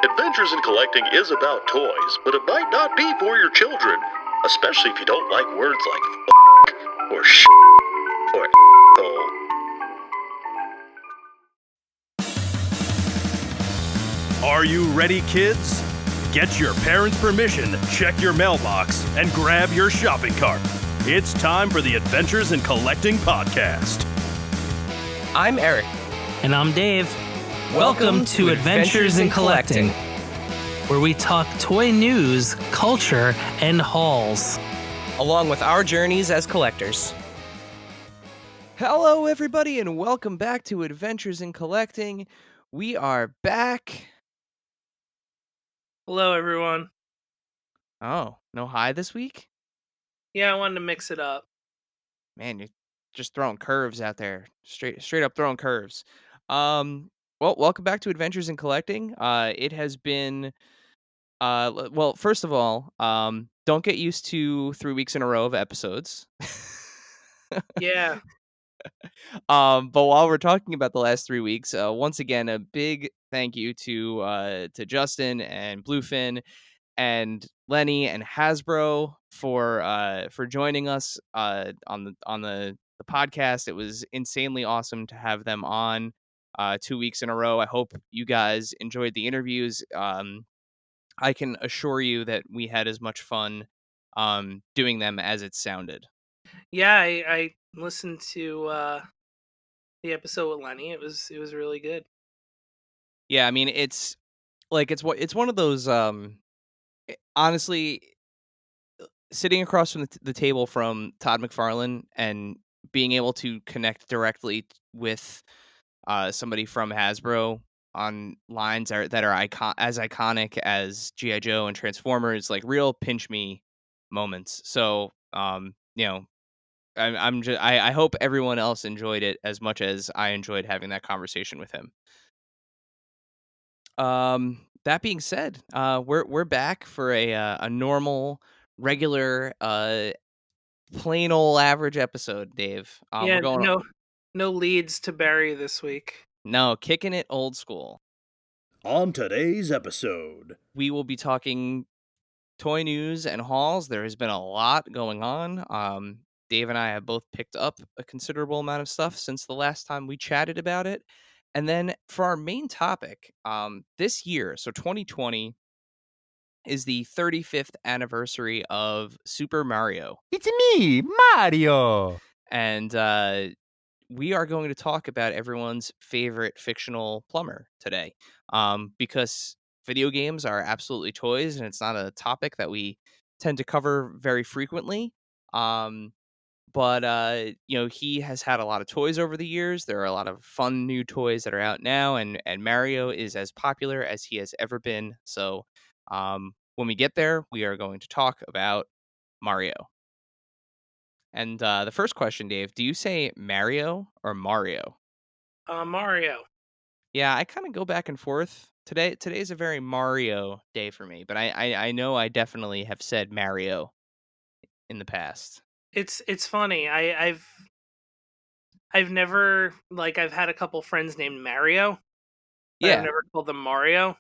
Adventures in Collecting is about toys, but it might not be for your children, especially if you don't like words like or or hole. Are you ready, kids? Get your parents' permission, check your mailbox, and grab your shopping cart. It's time for the Adventures in Collecting podcast. I'm Eric. And I'm Dave. Welcome to Adventures in Collecting, where we talk toy news, culture, and hauls, along with our journeys as collectors. Hello, everybody, and welcome back to Adventures in Collecting. We are back. Hello, everyone. Oh, no hi this week? Yeah, I wanted to mix it up. Man, you're just throwing curves out there. Straight up throwing curves. Well, welcome back to Adventures in Collecting. It has been well, first of all, don't get used to 3 weeks in a row of episodes. Yeah. But while we're talking about the last 3 weeks, once again, a big thank you to Justin and Bluefin and Lenny and Hasbro for joining us on the podcast. It was insanely awesome to have them on 2 weeks in a row. I hope you guys enjoyed the interviews. I can assure you that we had as much fun doing them as it sounded. Yeah, I listened to the episode with Lenny. It was really good. Yeah, I mean it's one of those honestly, sitting across from the table from Todd McFarlane and being able to connect directly with somebody from Hasbro on lines that are as iconic as G.I. Joe and Transformers, like real pinch me moments. So, I hope everyone else enjoyed it as much as I enjoyed having that conversation with him. That being said, we're back for a normal, regular, plain old average episode, Dave. Yeah, We're going no leads to bury this week. no kicking it old school. On today's episode, We will be talking toy news and hauls. There has been a lot going on. Dave and I have both picked up a considerable amount of stuff since the last time we chatted about it. And then for our main topic, this year, so 2020 is the 35th anniversary of Super Mario. It's me, Mario. And we are going to talk about everyone's favorite fictional plumber today. Because video games are absolutely toys, and it's not a topic that we tend to cover very frequently. But he has had a lot of toys over the years. There are a lot of fun new toys that are out now, and Mario is as popular as he has ever been. So when we get there, we are going to talk about Mario. And the first question, Dave, do you say Mario or Mario? Mario. Yeah, I kind of go back and forth. Today's a very Mario day for me, but I know I definitely have said Mario in the past. It's funny. I've never I've had a couple friends named Mario. But Yeah. I've never called them Mario.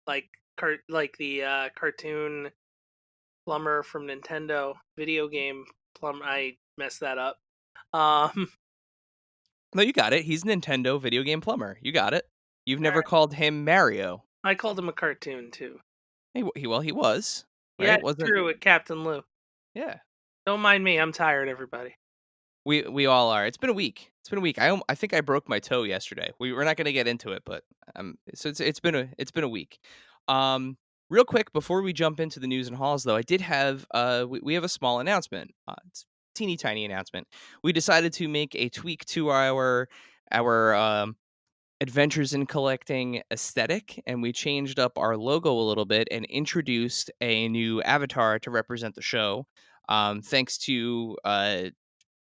Like the cartoon plumber from Nintendo video game plumber. I messed that up. No, you got it. He's Nintendo video game plumber. You got it. You've never called him Mario. I called him a cartoon too. He was. Right? Yeah, it's true with Captain Lou. Yeah. Don't mind me. I'm tired, everybody. We all are. It's been a week. I think I broke my toe yesterday. We're not going to get into it, but so it's been a week. Real quick before we jump into the news and hauls, though, I did have we have a small announcement. It's a teeny tiny announcement. We decided to make a tweak to our Adventures in Collecting aesthetic, and we changed up our logo a little bit and introduced a new avatar to represent the show. Thanks to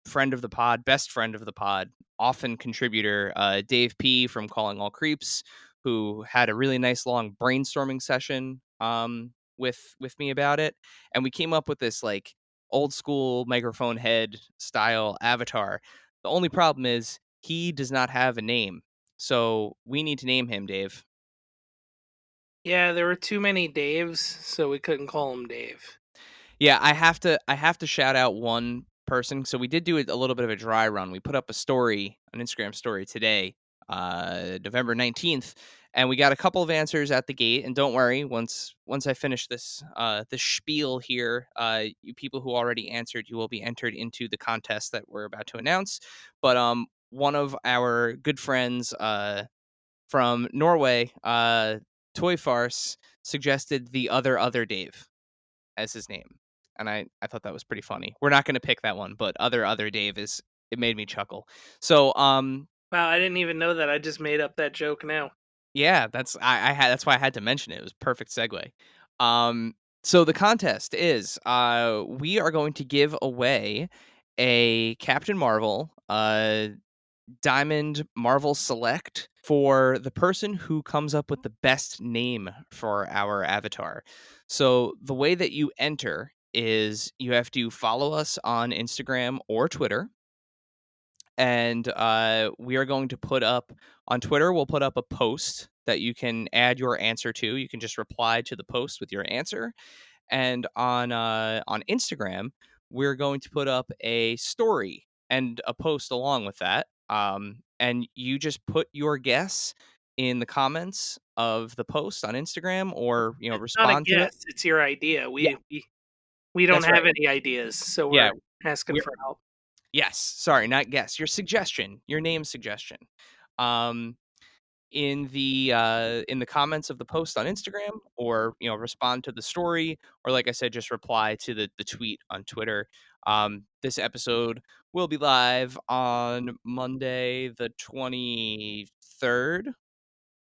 friend of the pod, best friend of the pod, often contributor, Dave P from Calling All Creeps, who had a really nice long brainstorming session with me about it, and we came up with this like old school microphone head style avatar. The only problem is he does not have a name, so we need to name him, Dave. Yeah, there were too many Daves, so we couldn't call him Dave. Yeah, I have to shout out one person. So we did do a little bit of a dry run. We put up a story, an Instagram story today, November 19th, and we got a couple of answers at the gate. And don't worry, once I finish this spiel here, you people who already answered, you will be entered into the contest that we're about to announce. But one of our good friends from Norway, Toy Farce, suggested the other Dave as his name. And I thought that was pretty funny. We're not going to pick that one, but other Dave is it made me chuckle. So Wow, I didn't even know that. I just made up that joke now. yeah, I had that's why I had to mention it. It was a perfect segue. Um so the contest is we are going to give away a Captain Marvel Diamond Marvel Select for the person who comes up with the best name for our avatar. So the way that you enter is you have to follow us on Instagram or Twitter. And we are going to put up on Twitter, we'll put up a post that you can add your answer to. You can just reply to the post with your answer. And on Instagram, we're going to put up a story and a post along with that. And you just put your guess in the comments of the post on Instagram, or It's not a respond to it. guess; it's your idea. Yeah, We don't that's right. have any ideas, so Yeah, we're asking we're for help. yes. Sorry, not guess. Your suggestion, your name suggestion. Um, in the comments of the post on Instagram, or respond to the story, or like I said, just reply to the tweet on Twitter. This episode will be live on Monday the 23rd.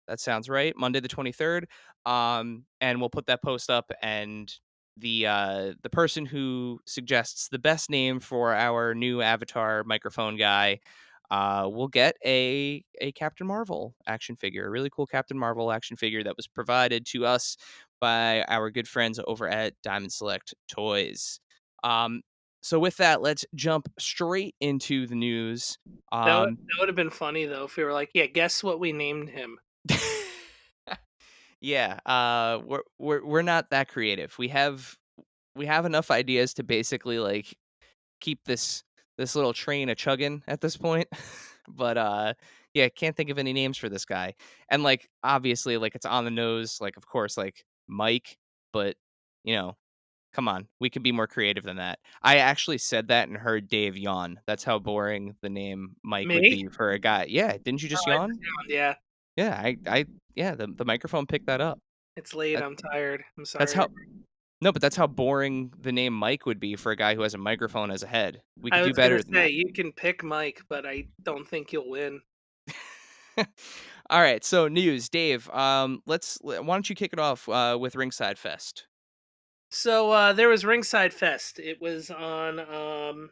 That sounds right. Monday the 23rd. And we'll put that post up, and the person who suggests the best name for our new avatar microphone guy will get a Captain Marvel action figure, a really cool Captain Marvel action figure that was provided to us by our good friends over at Diamond Select Toys. Um, so with that, let's jump straight into the news. That would have been funny though if we were like, "Yeah, guess what we named him." Yeah, we're not that creative. We have enough ideas to basically like keep this little train a chugging at this point. But yeah, can't think of any names for this guy. And like obviously like it's on the nose, like of course like Mike, but you know, come on, we could be more creative than that. I actually said that and heard Dave yawn. That's how boring the name Mike would Me? be for a guy. Yeah, didn't you Oh, just I just yawn? yawned. Yeah, Yeah, I yeah, the microphone picked that up. it's late. That, I'm tired. I'm that's sorry. how no, but that's how boring the name Mike would be for a guy who has a microphone as a head. We I could do was gonna better than say that. you can pick Mike, but I don't think you'll win. All right, so news, Dave. Why don't you kick it off with Ringside Fest? So there was Ringside Fest. It was on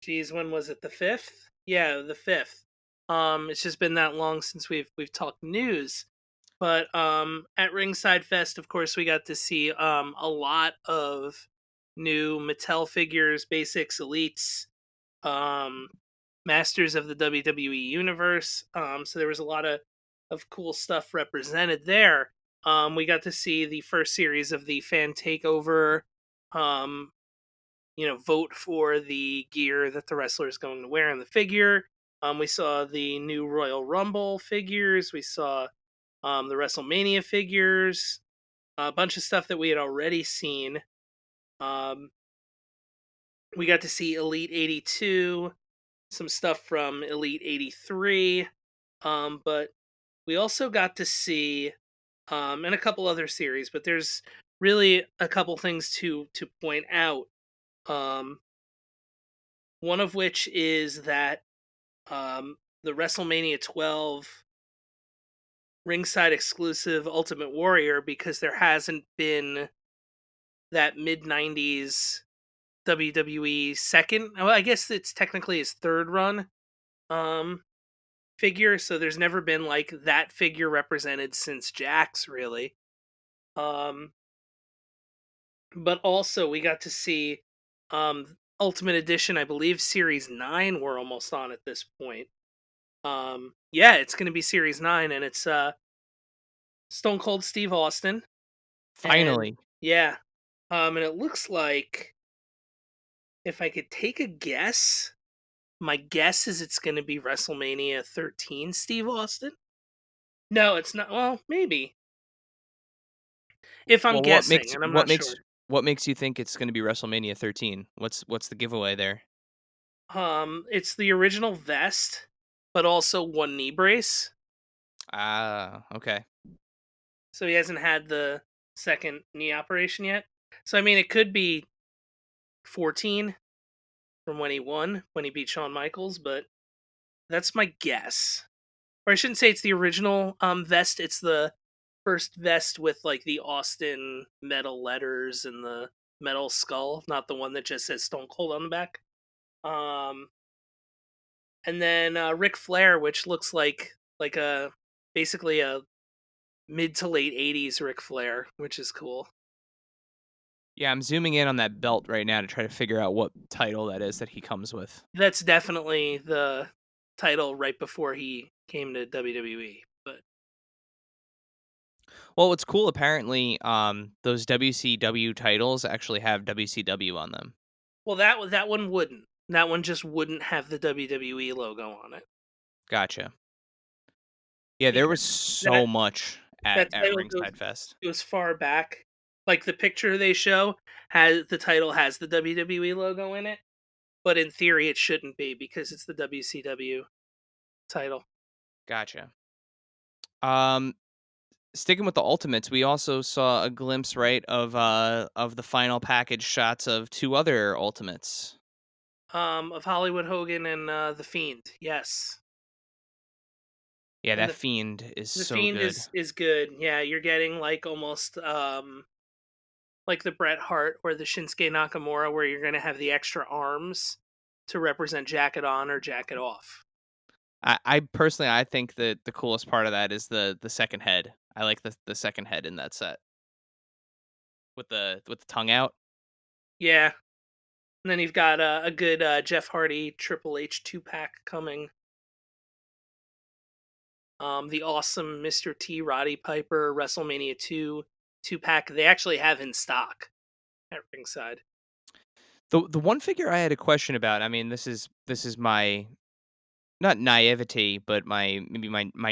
geez, when was it? The 5th? Yeah, the 5th. It's just been that long since we've talked news. But at Ringside Fest, of course, we got to see a lot of new Mattel figures, basics, elites, um, masters of the WWE universe. So there was a lot of cool stuff represented there. We got to see the first series of the fan takeover. Um, vote for the gear that the wrestler is going to wear in the figure. We saw the new Royal Rumble figures. We saw the WrestleMania figures, a bunch of stuff that we had already seen. Um, we got to see Elite 82, some stuff from Elite 83, but we also got to see and a couple other series. But there's really a couple things to point out. Um, one of which is that the WrestleMania 12 ringside exclusive Ultimate Warrior, because there hasn't been that mid 90s WWE second. Well, I guess it's technically his third run um figure, so there's never been like that figure represented since Jax really. Um but also we got to see Ultimate Edition, I believe Series 9 we're almost on at this point. Yeah, it's going to be Series 9, and it's Stone Cold Steve Austin. And Finally. yeah. And it looks like, if I could take a guess, my guess is it's going to be WrestleMania 13 Steve Austin. No, it's not. Well, maybe. If I'm Well, guessing, and I'm not sure. what makes you think it's going to be WrestleMania 13? What's the giveaway there? It's the original vest, but also one knee brace. Ah, okay. So he hasn't had the second knee operation yet. So I mean, it could be 14 from when he won, when he beat Shawn Michaels, but that's my guess. Or I shouldn't say it's the original vest. It's the first vest with like the Austin metal letters and the metal skull, not the one that just says Stone Cold on the back. Um, and then Ric Flair, which looks like a basically a mid to late '80s Ric Flair, which is cool. Yeah, I'm zooming in on that belt right now to try to figure out what title that is that he comes with. That's definitely the title right before he came to WWE. But Well, what's cool apparently, those WCW titles actually have WCW on them. well, that one wouldn't. That one just wouldn't have the WWE logo on it. Gotcha. Yeah, Yeah, there was that so much that at title Ringside Fest. goes far back. Like the picture they show has the title has the WWE logo in it, but in theory it shouldn't be because it's the WCW title. Gotcha. Um, Sticking with the Ultimates, we also saw a glimpse, right, of the final package shots of two other Ultimates. Of Hollywood Hogan and the Fiend. Yes. Yeah, And that Fiend is the so Fiend good. is good. Yeah, you're getting like almost like the Bret Hart or the Shinsuke Nakamura, where you're going to have the extra arms to represent jacket on or jacket off. I personally, I think that the coolest part of that is the second head. I like the second head in that set with the tongue out. Yeah, and then you've got a good Jeff Hardy Triple H 2-pack coming. The awesome Mr. T Roddy Piper WrestleMania 2-pack they actually have in stock at ringside. The one figure I had a question about. I mean, this is my not naivety, but my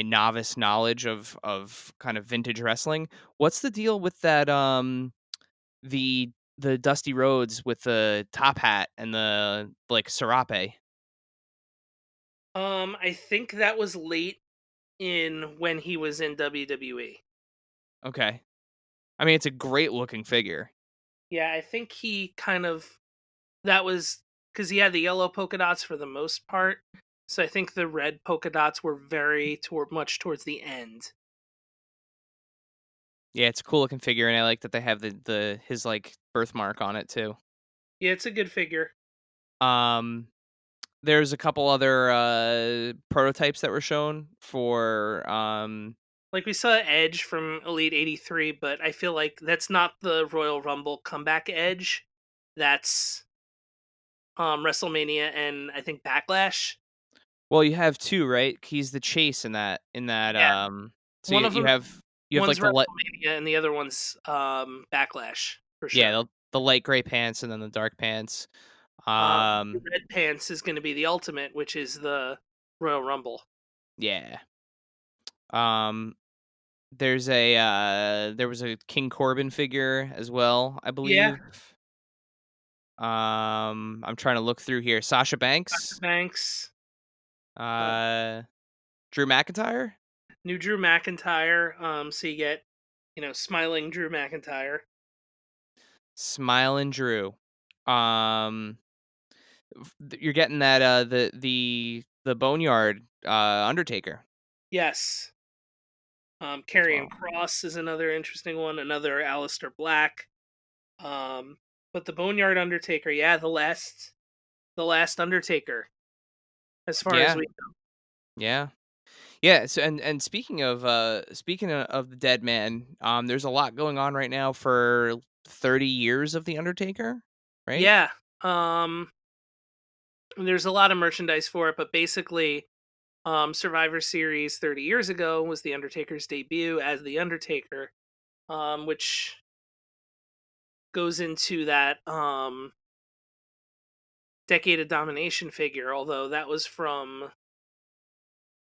novice knowledge of kind of vintage wrestling. What's the deal with that? The Dusty Rhodes with the top hat and the like serape. I think that was late in when he was in WWE. Okay, I mean it's a great looking figure. Yeah, I think he kind of that was because he had the yellow polka dots for the most part. So I think the red polka dots were very much towards the end. Yeah, it's a cool looking figure, and I like that they have the his like birthmark on it too. Yeah, it's a good figure. Um, there's a couple other prototypes that were shown for Like we saw Edge from Elite 83, but I feel like that's not the Royal Rumble comeback Edge. That's WrestleMania and I think Backlash. well, you have two, right? He's the chase in that Yeah, so one you of you them have you have one's like the WrestleMania and the other one's Backlash for yeah, sure. the light gray pants and then the dark pants. The Um red pants is going to be the Ultimate, which is the Royal Rumble. yeah. Um there was a King Corbin figure as well, I Yeah, believe. I'm trying to look through here. Sasha Banks, Banks, uh, uh Drew McIntyre, new Drew McIntyre. So you get, smiling Drew McIntyre. Smilin' Drew. Um you're getting that the Boneyard Undertaker Yes. as Karrion well. Cross is another interesting one. Another Aleister Black. But the Boneyard Undertaker, yeah, the last Undertaker, as far as Yeah, we know. yeah. Yeah, so and speaking of the dead man, there's a lot going on right now for 30 years of the Undertaker, right? Yeah. There's a lot of merchandise for it, but basically, Survivor Series 30 years ago was The Undertaker's debut as The Undertaker, which goes into that Decade of Domination figure, although that was from,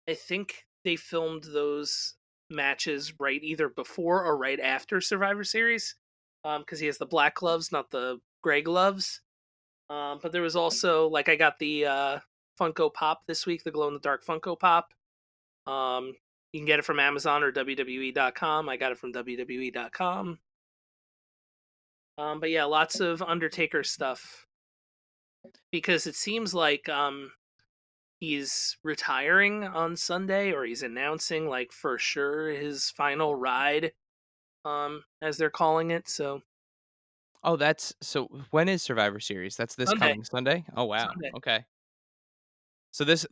I think they filmed those matches right either before or right after Survivor Series, because he has the black gloves, not the gray gloves. But there was also, like, I got the Funko Pop this week, the glow in the dark Funko Pop. You can get it from Amazon or WWE.com. I got it from WWE.com. But yeah, lots of Undertaker stuff because it seems like he's retiring on Sunday, or he's announcing, like, for sure his final ride, as they're calling it. So Oh, that's so when is Survivor Series? That's this Sunday, coming Sunday? Oh, wow. Sunday, Okay. So this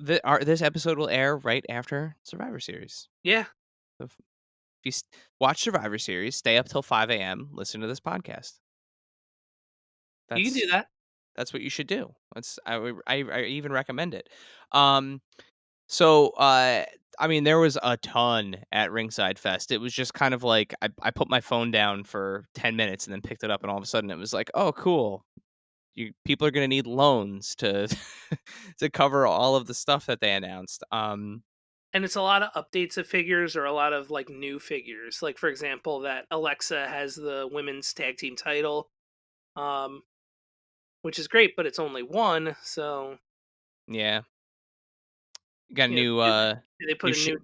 episode will air right after Survivor Series. yeah, So if you watch Survivor Series, stay up till 5 a.m., listen to this podcast. you can That's do that. that's what you should do. I even recommend it. Um, so I mean, there was a ton at Ringside Fest. It was just kind of like I put my phone down for 10 minutes and then picked it up, and all of a sudden it was like, oh, cool. People are gonna need loans to to cover all of the stuff that they announced. And it's a lot of updates of figures or a lot of, like, new figures. Like, for example, that Alexa has the women's tag team title, um, which is great, but it's only one. So Yeah, you got a you know, new they new put a new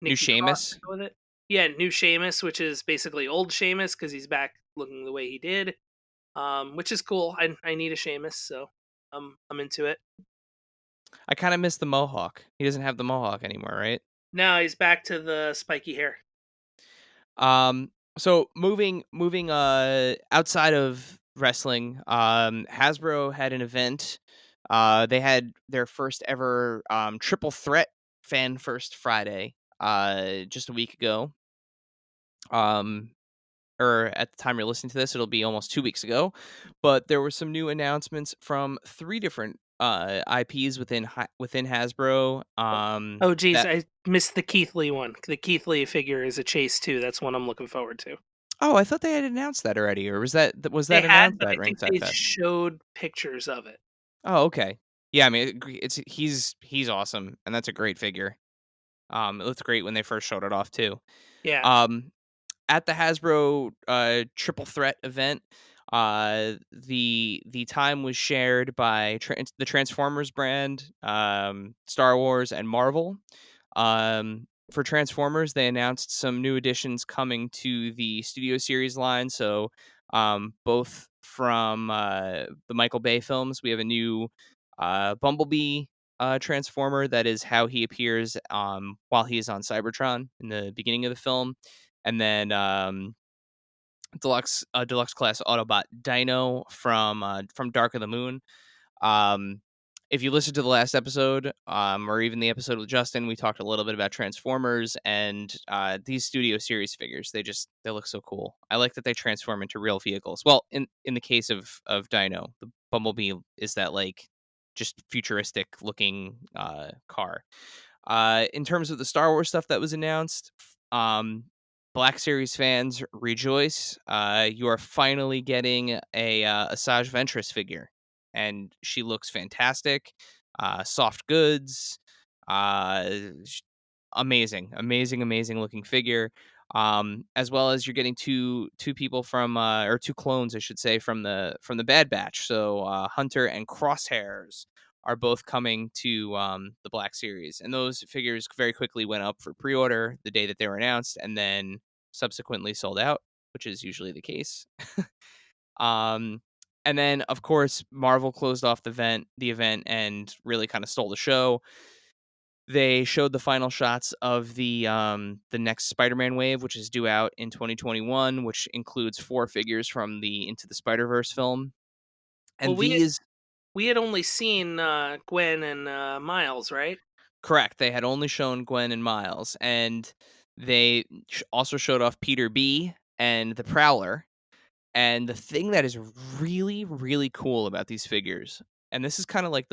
new Nikki Cross Sheamus. with it. Yeah, new Sheamus, which is basically old Sheamus because he's back looking the way he did, which is cool. I need a Sheamus, so I'm into it. I kind of miss the mohawk. He doesn't have the mohawk anymore, right? Now he's back to the spiky hair. Um, so moving outside of wrestling, Hasbro had an event. They had their first ever triple threat fan first Friday just a week ago. Um or at the time you're listening to this, it'll be almost 2 weeks ago. But there were some new announcements from three different IPs within Hasbro. Oh geez, That I missed the Keith Lee one. The Keith Lee figure is a chase too. That's one I'm looking forward to. Oh, I thought they had announced that already, or was They that had, announced but at I think Ringside they Fest? showed pictures of it. Oh, okay. Yeah, I mean, he's awesome, and that's a great figure. It looked great when they first showed it off too. Yeah. Um, at the Hasbro Triple Threat event, the time was shared by the Transformers brand, Star Wars, and Marvel. For Transformers, they announced some new additions coming to the Studio Series line. So, both from the Michael Bay films, we have a new Bumblebee Transformer. That is how he appears while he is on Cybertron in the beginning of the film, and then deluxe class Autobot Dino from Dark of the Moon. Um, if you listen to the last episode, or even the episode with Justin, we talked a little bit about Transformers and these Studio Series figures. They look so cool. I like that they transform into real vehicles. Well, in the case of Dino, the Bumblebee is that, like, just futuristic looking car. In terms of the Star Wars stuff that was announced, Black Series fans rejoice. You are finally getting a Asajj Ventress figure, and she looks fantastic. Soft goods, uh, amazing looking figure. As well as you're getting two people from or two clones, I should say, from the Bad Batch. So Hunter and Crosshairs are both coming to the Black Series, and those figures very quickly went up for pre-order the day that they were announced, and then subsequently sold out, which is usually the case. um, and then, of course, Marvel closed off the event, and really kind of stole the show. They showed the final shots of the next Spider-Man wave, which is due out in 2021, which includes 4 figures from the Into the Spider-Verse film. Well, And these we had only seen Gwen and Miles, right? Correct. They had only shown Gwen and Miles, and they also showed off Peter B and the Prowler. And the thing that is really, really cool about these figures, and this is kind of like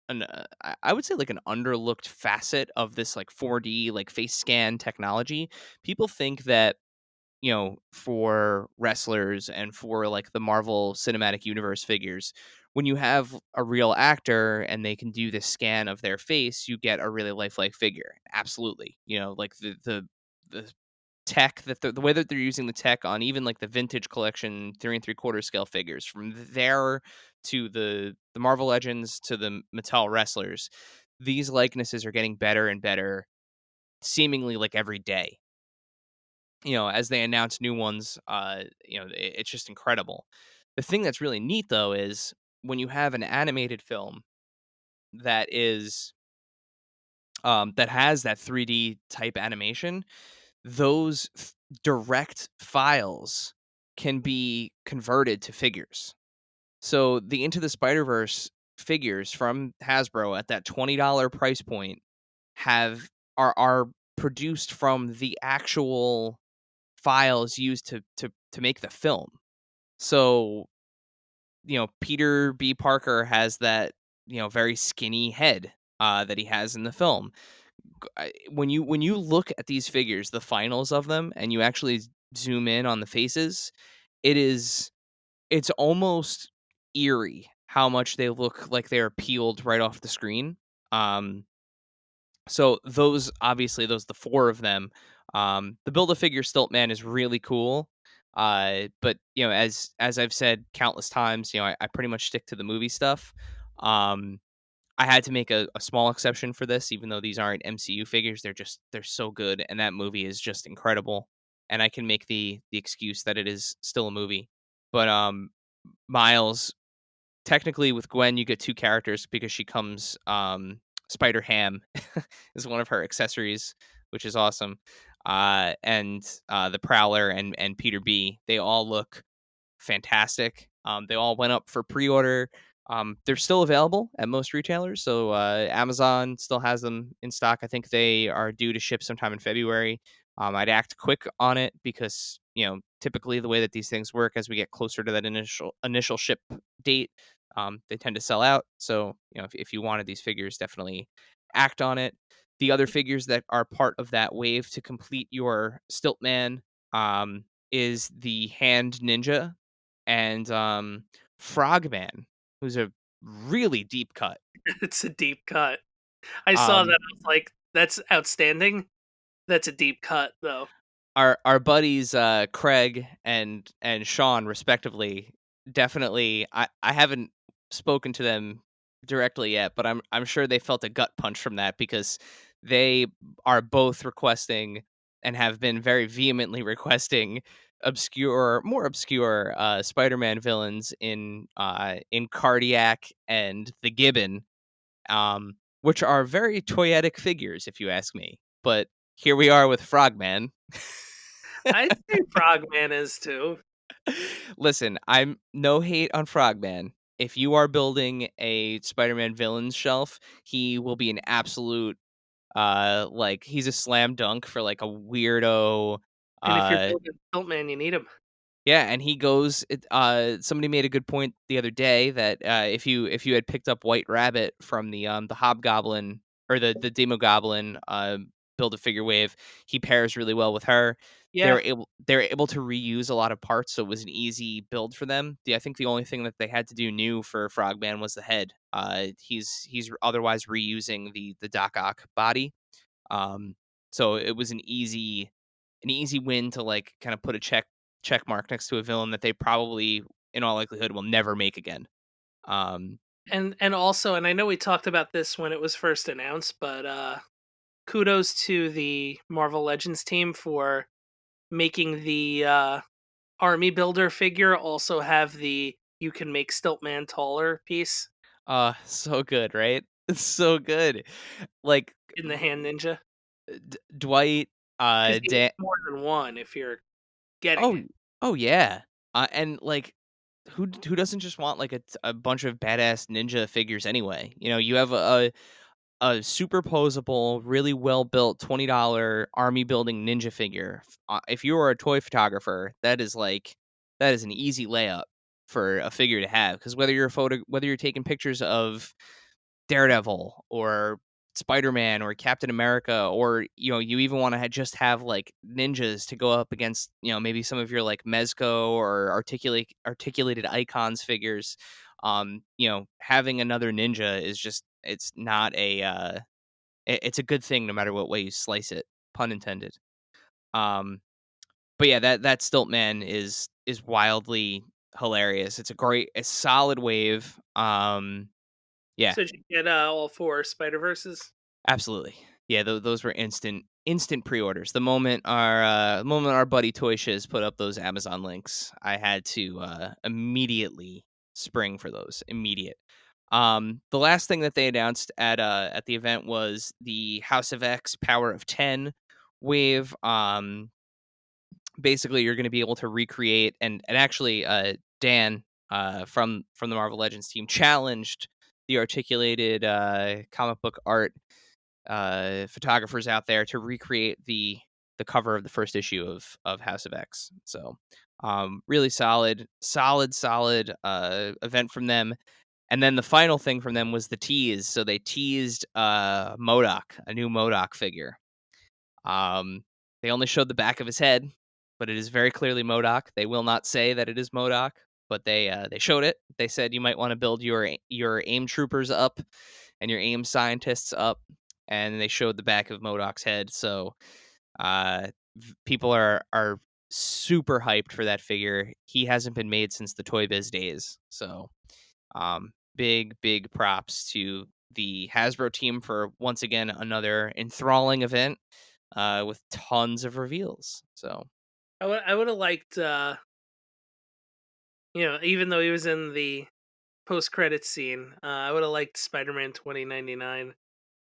I would say like an underlooked facet of this like 4D like face scan technology. People think that, for wrestlers and for like the Marvel Cinematic Universe figures, when you have a real actor and they can do this scan of their face, you get a really lifelike figure. Absolutely. Like the tech that the way that they're using the tech on even like the vintage collection 3 and 3/4 scale figures from there to the Marvel Legends to the Mattel wrestlers, these likenesses are getting better and better seemingly like every day. As they announce new ones, it's just incredible. The thing that's really neat though is when you have an animated film that is that has that 3D type animation, those direct files can be converted to figures. So the Into the Spider-Verse figures from Hasbro at that $20 price point have are produced from the actual files used to make the film. So, Peter B. Parker has that, very skinny head that he has in the film. When you look at these figures, the finals of them, and you actually zoom in on the faces, it's almost eerie how much they look like they are peeled right off the screen. Um, so those the four of them. The build a figure Stiltman is really cool. But as I've said countless times, I pretty much stick to the movie stuff. Um, I had to make a small exception for this, even though these aren't MCU figures. They're so good, and that movie is just incredible. And I can make the excuse that it is still a movie. But Miles, technically with Gwen, you get two characters because she comes. Spider Ham is one of her accessories, which is awesome. And the Prowler and Peter B, they all look fantastic. They all went up for pre-order. They're still available at most retailers, so Amazon still has them in stock. I think they are due to ship sometime in February. I'd act quick on it because typically the way that these things work, as we get closer to that initial ship date, they tend to sell out. So if you wanted these figures, definitely act on it. The other figures that are part of that wave to complete your Stiltman is the Hand Ninja and Frogman, who's a really deep cut. It's a deep cut. I saw that. Um, I was like, that's outstanding. That's a deep cut, though. our buddies Craig and Sean, respectively, definitely. I haven't spoken to them directly yet, but I'm sure they felt a gut punch from that because they are both requesting and have been very vehemently requesting more obscure Spider-Man villains in Cardiac and the Gibbon, which are very toyetic figures, if you ask me. But here we are with Frogman. I'd say Frogman is too. Listen, I'm no hate on Frogman. If you are building a Spider-Man villains shelf, he will be an absolute like he's a slam dunk for like a weirdo. And if you're uh building Tiltman, you need him. Yeah, and he goes. Somebody made a good point the other day that if you had picked up White Rabbit from the Hobgoblin or the Demogoblin build a figure wave, he pairs really well with her. Yeah, They were able to reuse a lot of parts, so it was an easy build for them. I think the only thing that they had to do new for Frogman was the head. He's otherwise reusing the Doc Ock body. Um, so it was an easy win to like kind of put a check mark next to a villain that they probably in all likelihood will never make again. Um, and also, and I know we talked about this when it was first announced, but kudos to the Marvel Legends team for making the army builder figure also have the you can make Stiltman taller piece so good, right? It's so good. Like in the hand ninja, Dwight, because you need Dan. more than one if you're getting Oh, it. oh yeah. And like who doesn't just want like a bunch of badass ninja figures anyway? You have a superposable, really well built $20 army building ninja figure. If you are a toy photographer, that is an easy layup for a figure to have because whether you're taking pictures of Daredevil or Spider-Man or Captain America, or you even want to just have like ninjas to go up against, maybe some of your like Mezco or articulated icons figures. Having another ninja is just, it's not it's a good thing no matter what way you slice it, pun intended. But yeah, that Stiltman is wildly hilarious. It's a solid wave. Yeah, So did you get all 4 Spider Verses? absolutely. Yeah, those were instant pre-orders. The moment our buddy Toy Shiz put up those Amazon links, I had to immediately spring for those. Immediate. The last thing that they announced at the event was the House of X Power of 10 wave. Basically, you're going to be able to recreate, and actually, Dan from the Marvel Legends team challenged the articulated comic book art photographers out there to recreate the cover of the first issue of House of X. So really solid event from them. And then the final thing from them was the tease. So they teased Modoc, a new Modoc figure. They only showed the back of his head, but it is very clearly Modoc. They will not say that it is Modoc, but they showed it. They said you might want to build your AIM troopers up and your AIM scientists up, and they showed the back of Modoc's head. So people are super hyped for that figure. He hasn't been made since the Toy Biz days, so big props to the Hasbro team for once again another enthralling event with tons of reveals. So I would have liked, even though he was in the post credit scene, I would have liked Spider-Man 2099. I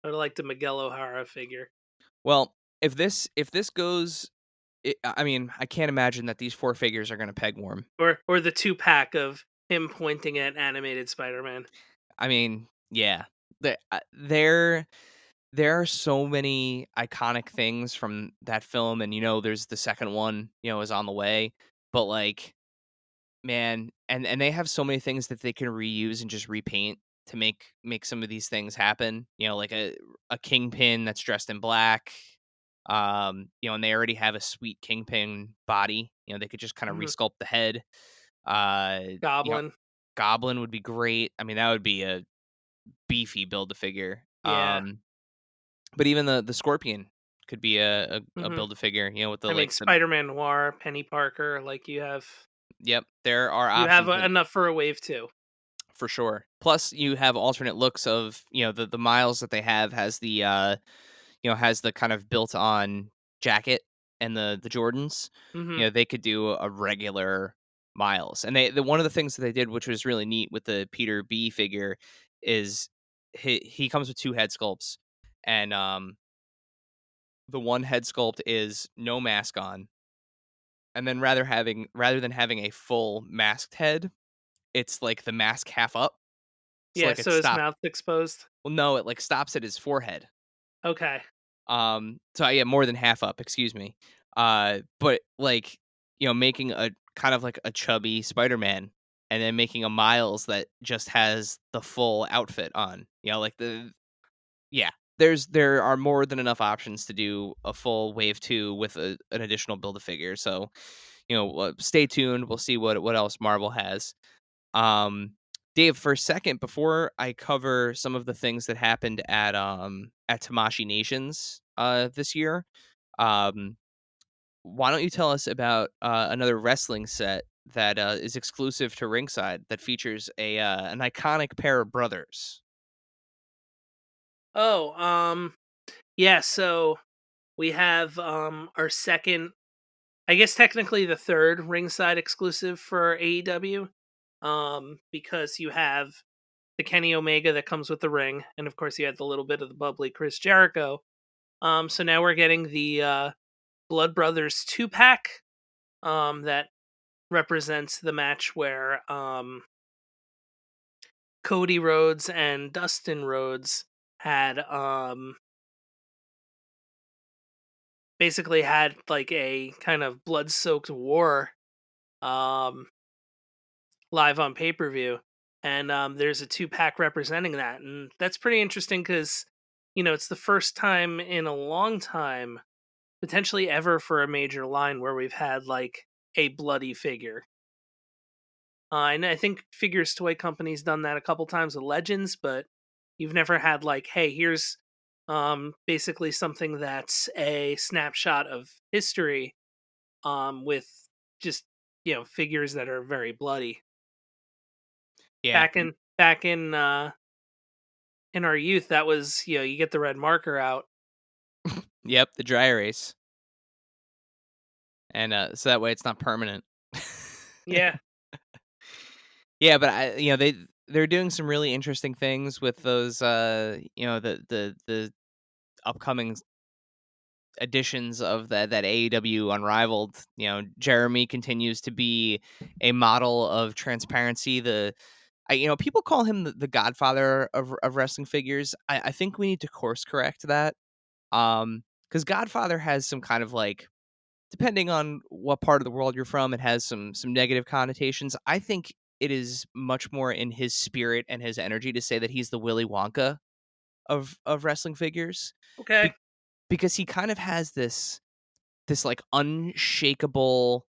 would have liked a Miguel O'Hara figure, well, if this goes, I mean, I can't imagine that these 4 figures are going to peg warm. or the 2-pack of him pointing at animated Spider-Man. I mean, yeah, there are so many iconic things from that film, and there's the second one, is on the way, but like, man, and they have so many things that they can reuse and just repaint to make some of these things happen. Like a Kingpin that's dressed in black. And they already have a sweet Kingpin body. They could just kind of Mhm. resculpt the head. Uh, you know, Goblin. Goblin would be great. I mean, that would be a beefy build a figure. Yeah. But even the Scorpion could be a hmm build a figure. With the I mean, like the Spider-Man Noir, Penny Parker, like yep, there are you have options. enough for a wave 2. For sure. Plus, you have alternate looks of, the Miles that they have has has the kind of built on jacket and the Jordans. hmm They could do a regular Miles. And one of the things that they did, which was really neat with the Peter B figure, is he comes with 2 head sculpts, and the one head sculpt is no mask on, and then rather than having a full masked head, it's like the mask half up. So Yeah, like it so his stops. mouth's exposed. Well, no, it, like, stops at his forehead. Okay. So yeah, more than half up, excuse me. But, like, making a kind of like a chubby Spider-Man and then making a Miles that just has the full outfit on, like yeah. There are more than enough options to do a full wave 2 with an additional Build-A-Figure, so, stay tuned, we'll see what else Marvel has. Um, Dave, for a second, before I cover some of the things that happened at Tamashi Nations this year, um, why don't you tell us about another wrestling set that is exclusive to Ringside that features an iconic pair of brothers? Oh, yeah, so we have our second, I guess technically the third ringside exclusive for AEW. Because you have the Kenny Omega that comes with the ring, and of course you had the little bit of the bubbly Chris Jericho. So now we're getting the Blood Brothers 2-pack that represents the match where Cody Rhodes and Dustin Rhodes had basically had like a kind of blood-soaked war um live on pay-per-view. and there's a 2-pack representing that, and that's pretty interesting because it's the first time in a long time, potentially ever, for a major line where we've had like a bloody figure. And I think Figures Toy Company's done that a couple times with Legends, but you've never had like, hey, here's basically something that's a snapshot of history with just figures that are very bloody. Yeah. Back in our youth, that was you get the red marker out. Yep, the dry erase. And so that way it's not permanent. Yeah. Yeah, but they're doing some really interesting things with those the upcoming editions of that AEW Unrivaled. Jeremy continues to be a model of transparency. People call him the godfather of wrestling figures. I think we need to course correct that. Because Godfather has some kind of like, depending on what part of the world you're from, it has some negative connotations. I think it is much more in his spirit and his energy to say that he's the Willy Wonka of wrestling figures, Okay. be- because he kind of has this like unshakable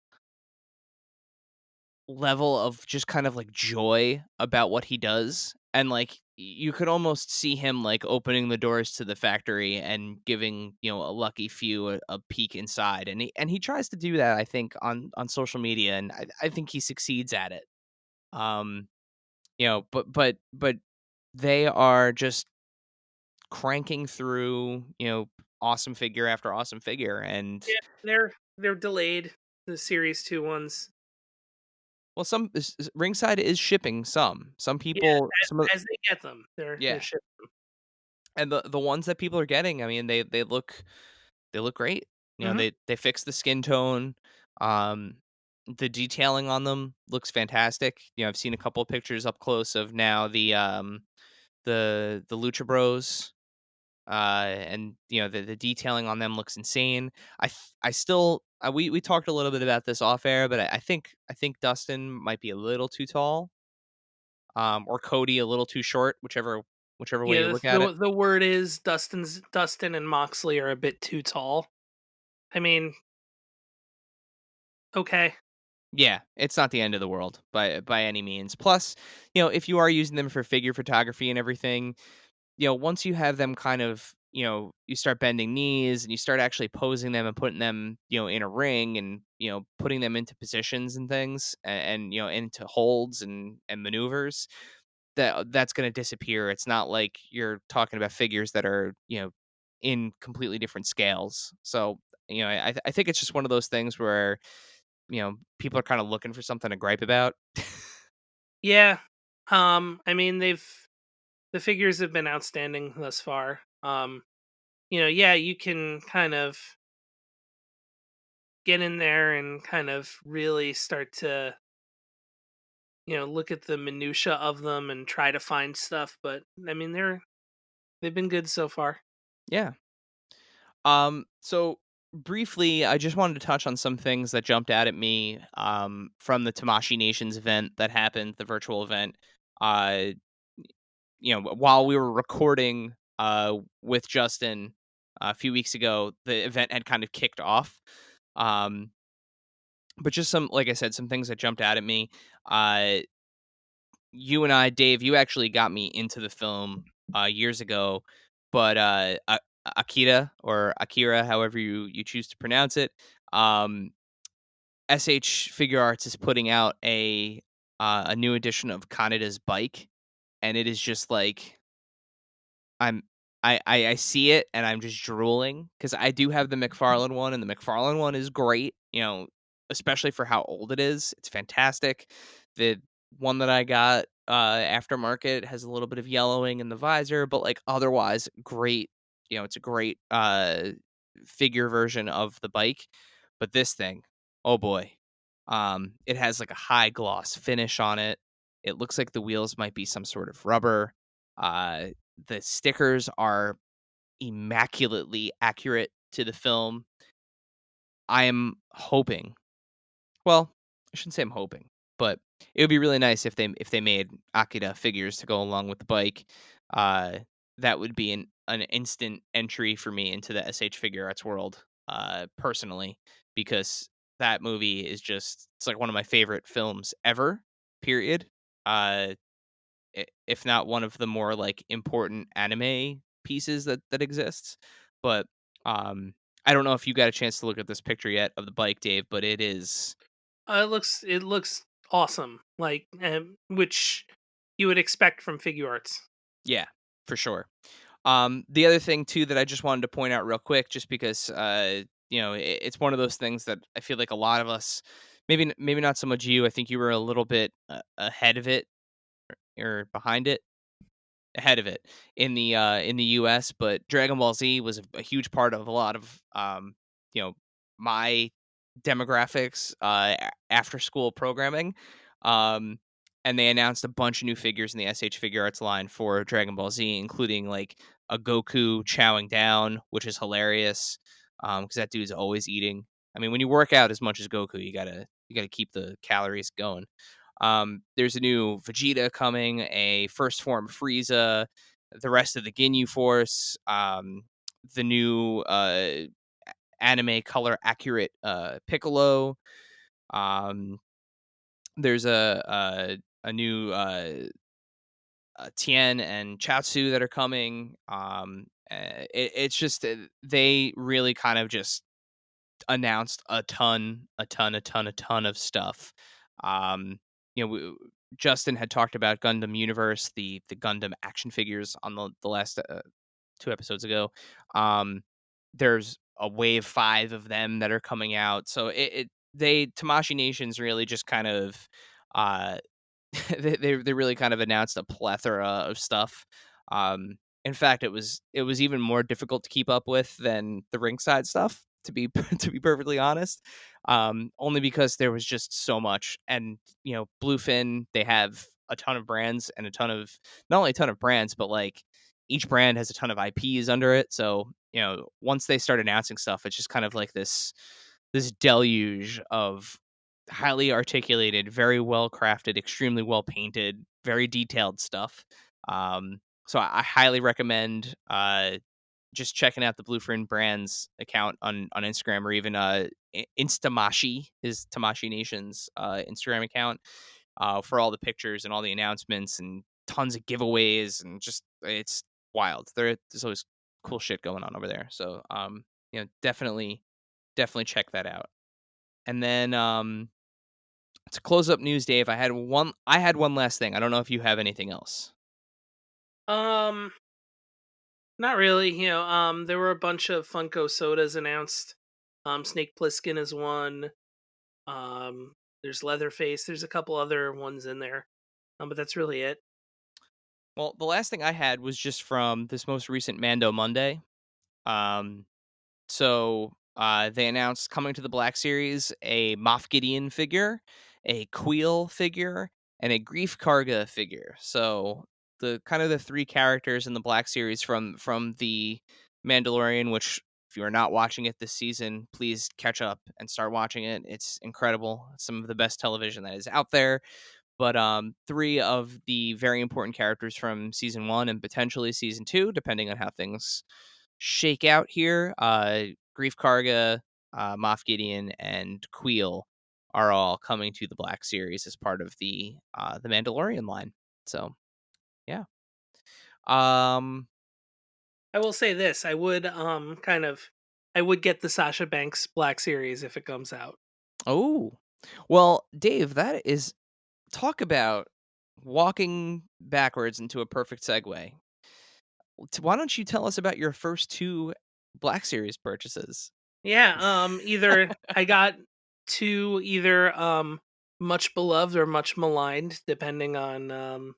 level of just kind of like joy about what he does, and like you could almost see him like opening the doors to the factory and giving a lucky few a peek inside, and he tries to do that, I think, on social media, and I think he succeeds at it. um but they are just cranking through awesome figure after awesome figure. And Yeah, they're delayed, the Series 2 ones. well, Ringside is shipping some Yeah, people, some of as they get them, they're yeah. shipped. And the ones that people are getting, I mean, they look great. Hmm. They fix the skin tone. Um, the detailing on them looks fantastic. I've seen a couple of pictures up close of now the Lucha Bros. And the detailing on them looks insane. I still we talked a little bit about this off air, but I think Dustin might be a little too tall, or Cody a little too short, whichever way you Yeah, look at it. the word is Dustin and Moxley are a bit too tall. I mean, okay. Yeah, it's not the end of the world by any means. Plus, if you are using them for figure photography and everything, once you have them kind of, you start bending knees and you start actually posing them and putting them, in a ring, and, putting them into positions and things, and into holds and maneuvers, that's going to disappear. It's not like you're talking about figures that are, in completely different scales. So, I think it's just one of those things where, people are kind of looking for something to gripe about. Yeah. I mean, the figures have been outstanding thus far. Yeah, you can kind of get in there and kind of really start to, look at the minutia of them and try to find stuff, but I mean, they've been good so far. Yeah. So briefly, I just wanted to touch on some things that jumped out at me from the Tamashi Nations event that happened, the virtual event. Uh, while we were recording with Justin a few weeks ago, the event had kind of kicked off. Um, but just some, like I said, some things that jumped out at me. Uh, you and I, Dave, you actually got me into the film years ago, but Akira, or Akira, however you choose to pronounce it, um, SH Figure Arts is putting out a new edition of Kanada's bike, and it is just like, I'm I see it and I'm just drooling, because I do have the McFarlane one, and the McFarlane one is great, especially for how old it is. It's fantastic. The one that I got aftermarket has a little bit of yellowing in the visor, but like otherwise great. It's a great figure version of the bike. But this thing, oh boy. It has like a high gloss finish on it. It looks like the wheels might be some sort of rubber. Uh the stickers are immaculately accurate to the film. I am hoping, well, I shouldn't say I'm hoping, but It would be really nice if they made Akira figures to go along with the bike. Uh, that would be an instant entry for me into the SH Figure Arts world, personally, because that movie is just it's like one of my favorite films ever. Period. Uh, if not one of the more like important anime pieces that exists. But I don't know if you got a chance to look at this picture yet of the bike, Dave, but it is It looks awesome, like which you would expect from figure arts. yeah, for sure. The other thing too that I just wanted to point out real quick, just because it's one of those things that I feel like a lot of us, maybe not so much you. I think you were a little bit ahead of it or behind it, ahead of it in the US, but Dragon Ball Z was a huge part of a lot of my demographics after school programming. Um and they announced a bunch of new figures in the SH Figure Arts line for Dragon Ball Z, including like a Goku chowing down, which is hilarious because that dude's always eating. I mean, when you work out as much as Goku, you gotta keep the calories going. There's a new Vegeta coming, a first form Frieza, the rest of the Ginyu Force, the new anime color accurate Piccolo. Um, there's a new Tien and Chaozu that are coming. It's just they really kind of just announced a ton of stuff. Um, Justin had talked about Gundam Universe, the Gundam action figures on the last 2 episodes ago. Um, there's a wave 5 of them that are coming out. So they Tamashi Nations really just kind of uh they really kind of announced a plethora of stuff. Um, in fact, it was even more difficult to keep up with than the ringside stuff. To be to be perfectly honest, only because there was just so much, and Bluefin, they have a ton of brands and a ton of not only a ton of brands, but like each brand has a ton of IPs under it. So once they start announcing stuff, it's just kind of like this deluge of highly articulated, very well crafted, extremely well painted, very detailed stuff. So I highly recommend just checking out the Bluefin Brands account on Instagram, or even Instamashi is Tamashi Nation's Instagram account for all the pictures and all the announcements and tons of giveaways, and just it's wild. There's always cool shit going on over there. So definitely check that out. And then to close up news, Dave, I had one last thing. I don't know if you have anything else. Um, Not really. There were a bunch of Funko sodas announced. Snake Plissken is one. There's Leatherface. There's a couple other ones in there. But that's really it. Well, the last thing I had was just from this most recent Mando Monday. Um, they announced coming to the Black Series a Moff Gideon figure, a Queel figure, and a Grief Karga figure. So the kind of the three characters in the Black Series from the Mandalorian, which if you are not watching it this season, please catch up and start watching it. It's incredible. Some of the best television that is out there. But three of the very important characters from season one and potentially season two, depending on how things shake out here. Grief Karga, Moff Gideon, and Queel are all coming to the Black Series as part of the Mandalorian line. So yeah. Um. I will say this: I would get the Sasha Banks Black Series if it comes out. Oh. Well, Dave, that is talk about walking backwards into a perfect segue. Why don't you tell us about your first two Black Series purchases? Yeah. Either I got two either much beloved or much maligned, depending on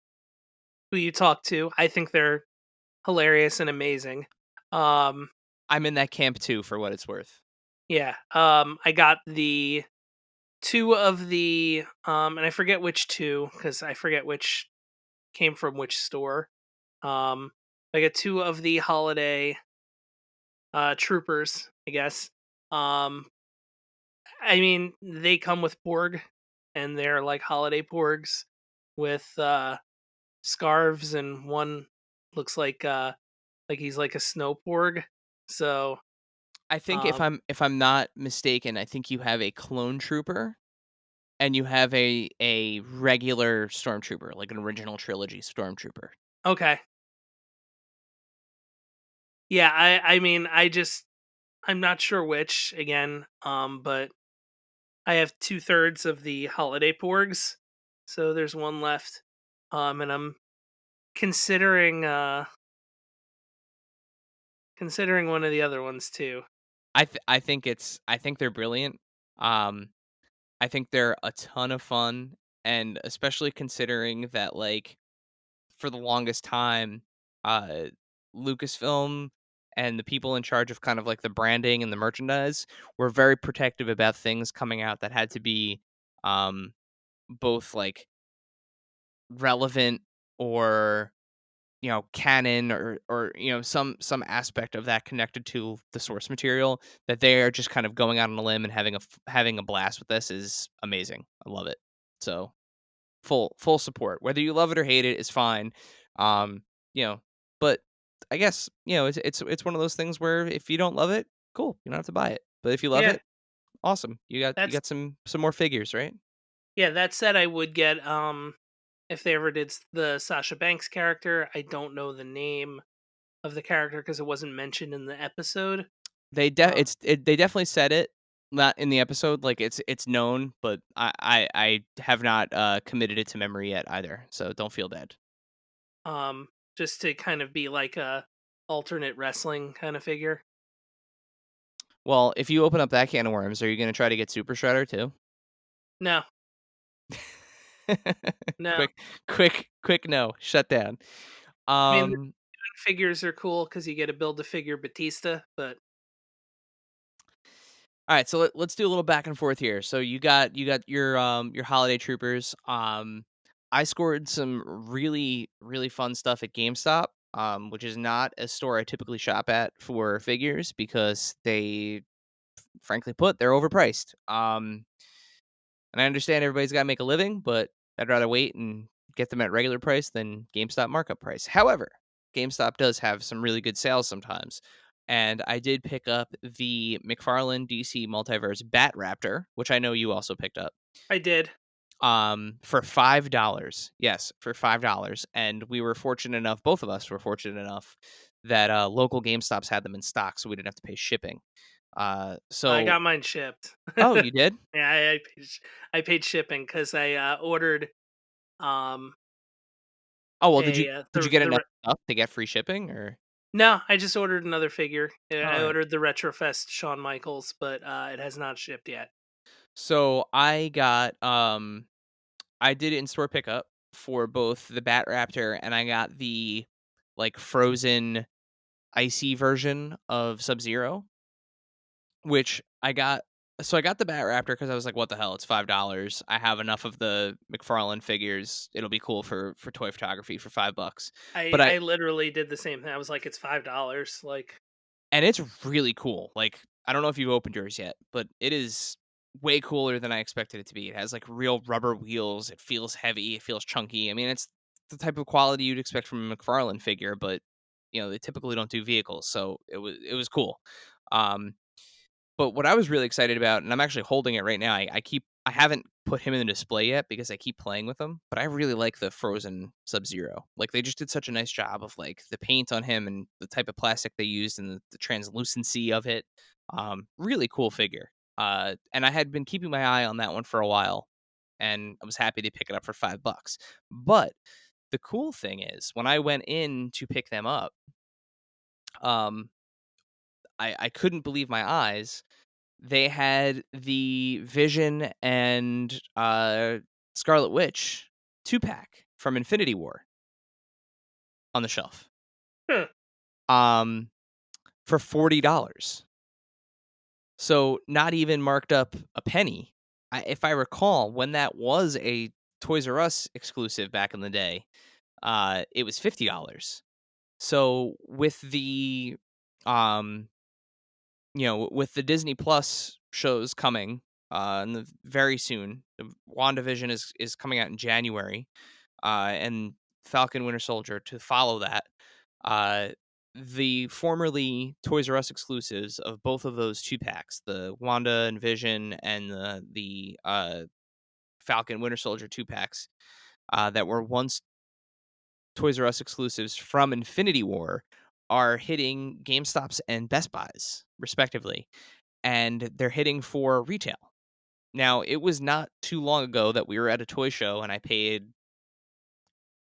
who you talk to. I think they're hilarious and amazing. Um, I'm in that camp too, for what it's worth. yeah. I got the two of the and I forget which two because I forget which came from which store. Um, I got two of the holiday troopers, I guess. Um, I mean, they come with Borg. and they're like holiday porgs with scarves, and one looks like he's like a snow porg. So I think um if I'm not mistaken, I think you have a clone trooper and you have a regular stormtrooper, like an original trilogy stormtrooper. okay. Yeah, I mean, I'm not sure which again, but I have 2/3 of the holiday porgs, so there's one left. And I'm considering considering one of the other ones too. I think they're brilliant. Um, I think they're a ton of fun, and especially considering that, like, for the longest time, uh, Lucasfilm and the people in charge of kind of like the branding and the merchandise were very protective about things coming out that had to be um, both like relevant or canon or some aspect of that connected to the source material. That they are just kind of going out on a limb and having a blast with this is amazing. I love it. So full support. Whether you love it or hate it is fine. Um, you know, but I guess, it's one of those things where if you don't love it, cool, you don't have to buy it. But if you love Yeah, it, awesome. You that's got some more figures, right? yeah, that said, I would get if they ever did the Sasha Banks character. I don't know the name of the character because it wasn't mentioned in the episode. Um They definitely said it not in the episode, like it's known, but I have not committed it to memory yet either. So don't feel bad. um just to kind of be like a alternate wrestling kind of figure. Well, if you open up that can of worms, are you going to try to get Super Shredder too? No, no. quick no, shut down. I mean, the Um figures are cool because you get to build a figure Batista, but all right, so let's do a little back and forth here. So you got your holiday troopers. I scored some really fun stuff at GameStop, which is not a store I typically shop at for figures because they frankly put they're overpriced. And I understand everybody's got to make a living, but I'd rather wait and get them at regular price than GameStop markup price. However, GameStop does have some really good sales sometimes. And I did pick up the McFarlane DC Multiverse Bat Raptor, which I know you also picked up, I did. for $5. Yes, for $5. And we were fortunate enough, both of us were fortunate enough that local GameStops had them in stock, so we didn't have to pay shipping. I So, got mine shipped. oh, you did? Yeah, I paid shipping because I ordered um Oh, well, a did you get enough stuff to get free shipping or no, I just ordered another figure. I alright. ordered the Retrofest Shawn Michaels, but it has not shipped yet. So, I did in-store pickup for both the Bat Raptor and I got the, like, frozen icy version of Sub-Zero, which I got the Bat Raptor because I was like, "What the hell? It's $5. I have enough of the McFarlane figures. It'll be cool for toy photography for $5." But I literally did the same thing. I was like, it's $5. Like, and it's really cool. Like, I don't know if you've opened yours yet, but it is way cooler than I expected it to be. It has like real rubber wheels. It feels heavy. It feels chunky. I mean, it's the type of quality you'd expect from a McFarlane figure, but they typically don't do vehicles, so it was cool. Um, but what I was really excited about, and I'm actually holding it right now. I haven't put him in the display yet because I keep playing with him, but I really like the frozen Sub-Zero. Like they just did such a nice job of like the paint on him and the type of plastic they used and the translucency of it. Really cool figure. And I had been keeping my eye on that one for a while, and I was happy to pick it up for $5. But the cool thing is when I went in to pick them up, um, I couldn't believe my eyes. They had the Vision and Scarlet Witch 2-pack from Infinity War on the shelf. huh, Um for $40. So not even marked up a penny. If I recall, when that was a Toys R Us exclusive back in the day, it was $50. So with um with the Disney Plus shows coming, very soon. WandaVision is coming out in January, and Falcon Winter Soldier to follow that. Uh, the formerly Toys R Us exclusives of both of those 2 packs, the Wanda and Vision and the Falcon Winter Soldier 2 packs, that were once Toys R Us exclusives from Infinity War, are hitting GameStops and Best Buys respectively, and they're hitting for retail. Now, it was not too long ago that we were at a toy show and I paid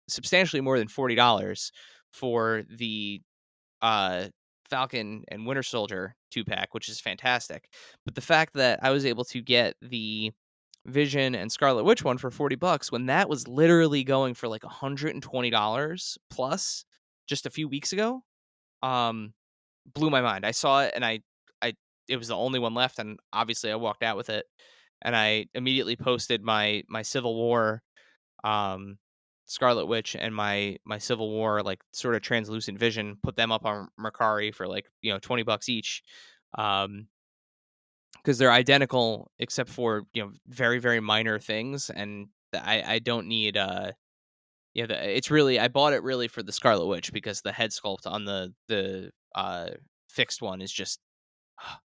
substantially more than $40 for the uh Falcon and Winter Soldier 2 pack, which is fantastic. But the fact that I was able to get the Vision and Scarlet Witch one for $40 when that was literally going for like $120 plus just a few weeks ago, um blew my mind. I saw it and I it was the only one left, and obviously I walked out with it, and I immediately posted my Civil War um Scarlet Witch and my Civil War like sort of translucent Vision, put them up on Mercari for like, $20 each. Um because they're identical except for, very very minor things, and I don't need it's really, I bought it really for the Scarlet Witch because the head sculpt on the fixed one is just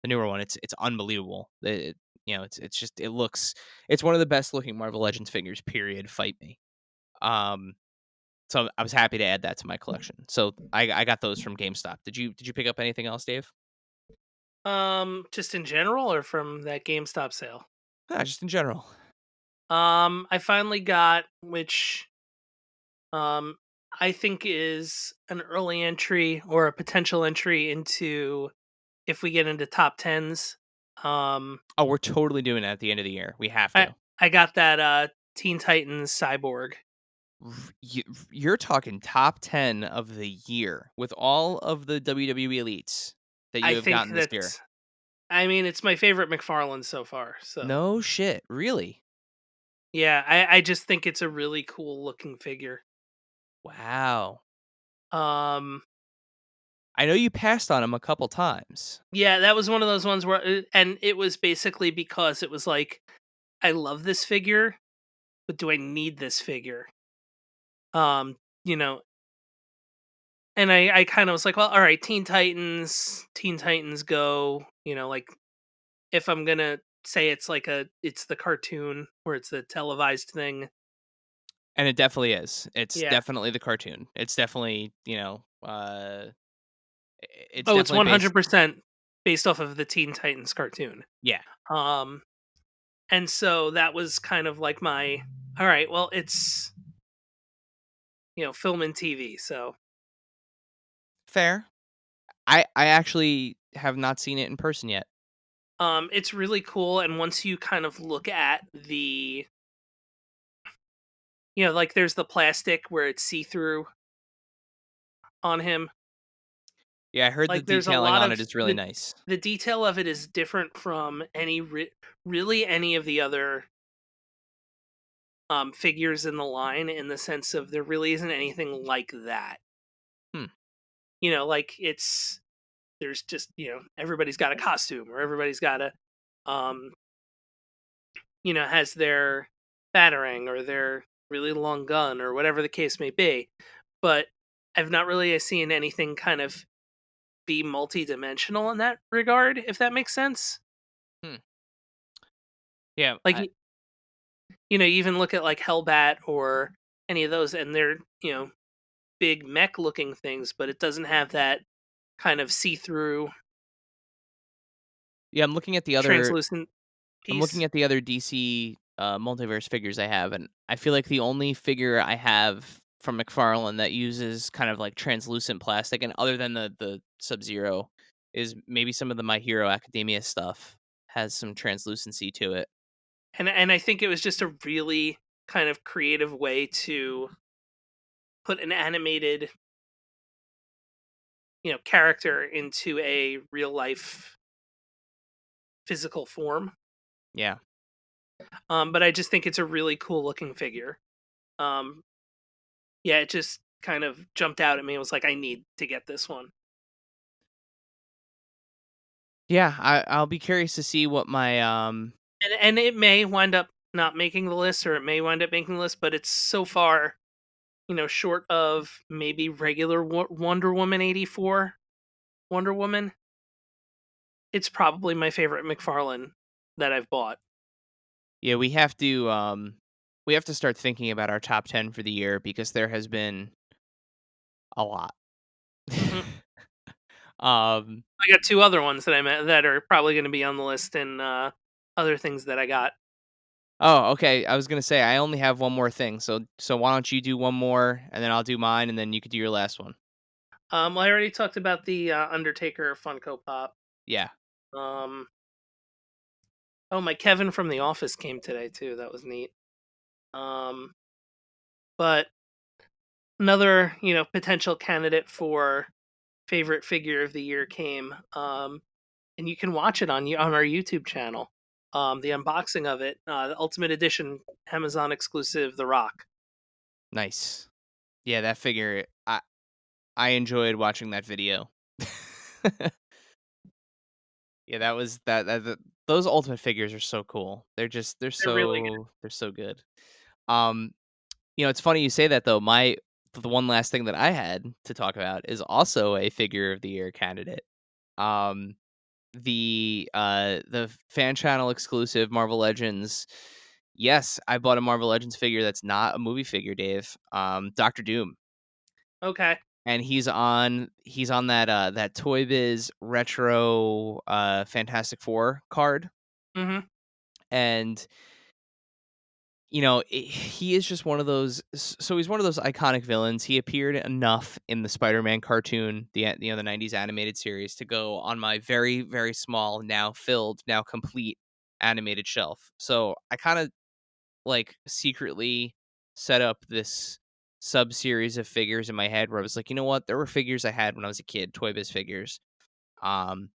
the newer one. It's unbelievable. It's just, it's one of the best looking Marvel Legends figures. Period. Fight me. Um, so I was happy to add that to my collection. So I got those from GameStop. Did you pick up anything else, Dave? Just in general or from that GameStop sale? Just in general. I finally got, which um I think is an early entry or a potential entry into if we get into top tens. Oh, we're totally doing it at the end of the year. We have I to. I got that Teen Titans Cyborg. You're talking top 10 of the year with all of the WWE elites that you I have think gotten this year. that's, I mean, it's my favorite McFarlane so far. So No shit, really? yeah, I just think it's a really cool looking figure. Wow. Um, I know you passed on him a couple times. yeah, that was one of those ones where, and it was basically because it was like, I love this figure, but do I need this figure? Um, you know, and I kind of was like, well, all right, Teen Titans Go. Like if I'm gonna say it's like it's the cartoon or it's the televised thing. And it definitely is. It's Yeah. definitely the cartoon. It's definitely, it's Oh, it's definitely based. 100% based off of the Teen Titans cartoon. Yeah, Um, and so that was kind of like my, all right, well, it's film and TV, so fair. I actually have not seen it in person yet. it's really cool. And once you kind of look at the, like there's the plastic where it's see through on him. Yeah, I heard the Like there's a detailing lot on of it is really nice. the detail of it is different from really any of the other figures in the line, in the sense of there really isn't anything like that. Hmm. Like there's just, everybody's got a costume, or everybody's got a um has their batarang or their really long gun or whatever the case may be. But I've not really seen anything kind of be multi-dimensional in that regard, if that makes sense. Hmm. Yeah, Like, you even look at like Hellbat or any of those, and they're, big mech looking things, but it doesn't have that kind of see-through yeah. translucent I'm looking piece. at the other DC multiverse figures I have, and I feel like the only figure I have from McFarlane that uses kind of like translucent plastic, and other than the Sub Zero, is maybe some of the My Hero Academia stuff has some translucency to it. And I think it was just a really kind of creative way to put an animated, character into a real life physical form. Yeah. But I just think it's a really cool looking figure. Um, yeah, it just kind of jumped out at me. It was like, I need to get this one. Yeah, I'll be curious to see what my And it may wind up not making the list, or it may wind up making the list, but it's so far, short of maybe regular Wonder Woman 84 Wonder Woman. It's probably my favorite McFarlane that I've bought. Yeah, we have to start thinking about our top 10 for the year because there has been a lot. hmm um I got two other ones that that are probably going to be on the list, and other things that I got. Oh, okay. I was going to say I only have one more thing. So why don't you do one more and then I'll do mine and then you could do your last one. Well, I already talked about the Undertaker Funko Pop. Yeah. Um, oh, my Kevin from The Office came today too. That was neat. Um, but another, potential candidate for favorite figure of the year came, and you can watch it on our YouTube channel. The unboxing of it, the Ultimate Edition, Amazon exclusive, The Rock. Nice. Yeah, that figure I enjoyed watching that video. Yeah, that was those ultimate figures are so cool. They're really good. they're so good. Um it's funny you say that though. The one last thing that I had to talk about is also a figure of the year candidate. Um the fan channel exclusive Marvel Legends. Yes, I bought a Marvel Legends figure that's not a movie figure, Dave. Doctor Doom. Okay. And he's on that Toy Biz retro Fantastic Four card. hmm And he is just one of those. So he's one of those iconic villains. He appeared enough in the Spider-Man cartoon, the '90s animated series, to go on my very very small, now filled, now complete animated shelf. So I kind of like secretly set up this sub series of figures in my head where I was like, you know what, there were figures I had when I was a kid, Toy Biz figures, um,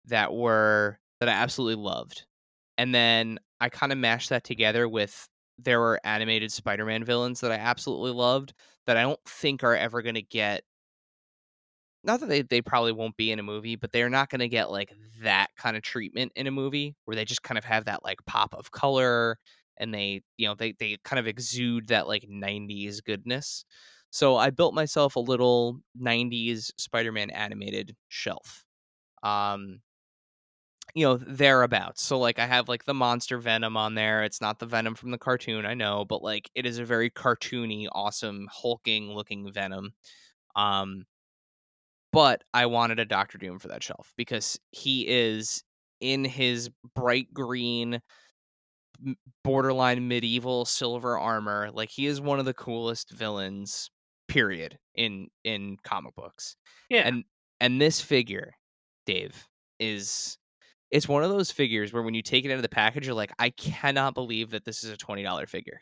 that I absolutely loved. And then I kind of mashed that together with there were animated Spider-Man villains that I absolutely loved that I don't think are ever going to get, not that they probably won't be in a movie, but they're not going to get like that kind of treatment in a movie where they just kind of have that like pop of color and they kind of exude that like 90s goodness. So I built myself a little 90s Spider-Man animated shelf. Um thereabouts. So like I have like the monster Venom on there. It's not the Venom from the cartoon, I know, but like it is a very cartoony, awesome, hulking looking Venom. Um but I wanted a Doctor Doom for that shelf because he is in his bright green borderline medieval silver armor. Like he is one of the coolest villains period in comic books. Yeah. And this figure, Dave, is it's one of those figures where when you take it out of the package, you're like, I cannot believe that this is a $20 figure.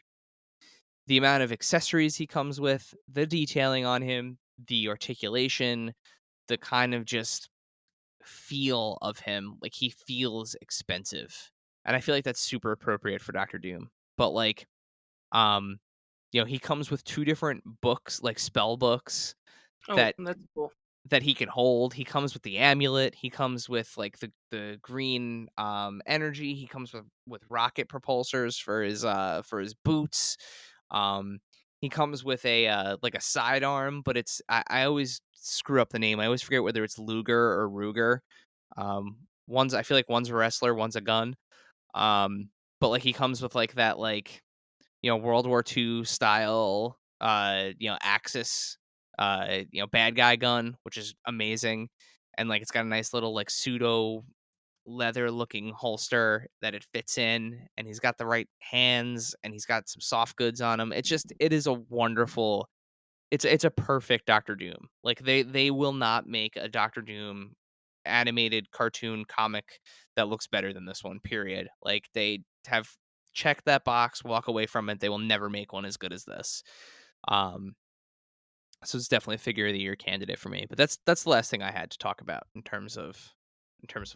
The amount of accessories he comes with, the detailing on him, the articulation, the kind of just feel of him, like he feels expensive. And I feel like that's super appropriate for Doctor Doom. But like, um, he comes with two different books, like spell books Oh, that that's cool. he can hold. He comes with the amulet. He comes with like the green energy. He comes with rocket propulsors for his boots. Um he comes with a like a sidearm, but I always screw up the name. I always forget whether it's Luger or Ruger. One's I feel like one's a wrestler, one's a gun. But like he comes with like that like World War II style, Axis, bad guy gun, which is amazing. And like it's got a nice little like pseudo leather looking holster that it fits in, and he's got the right hands and he's got some soft goods on him. It is a wonderful, it's a perfect Doctor Doom. Like they will not make a Doctor Doom animated cartoon comic that looks better than this one, period. Like they have checked that box, walk away from it. They will never make one as good as this. Um so it's definitely a figure of the year candidate for me. But that's the last thing I had to talk about in terms of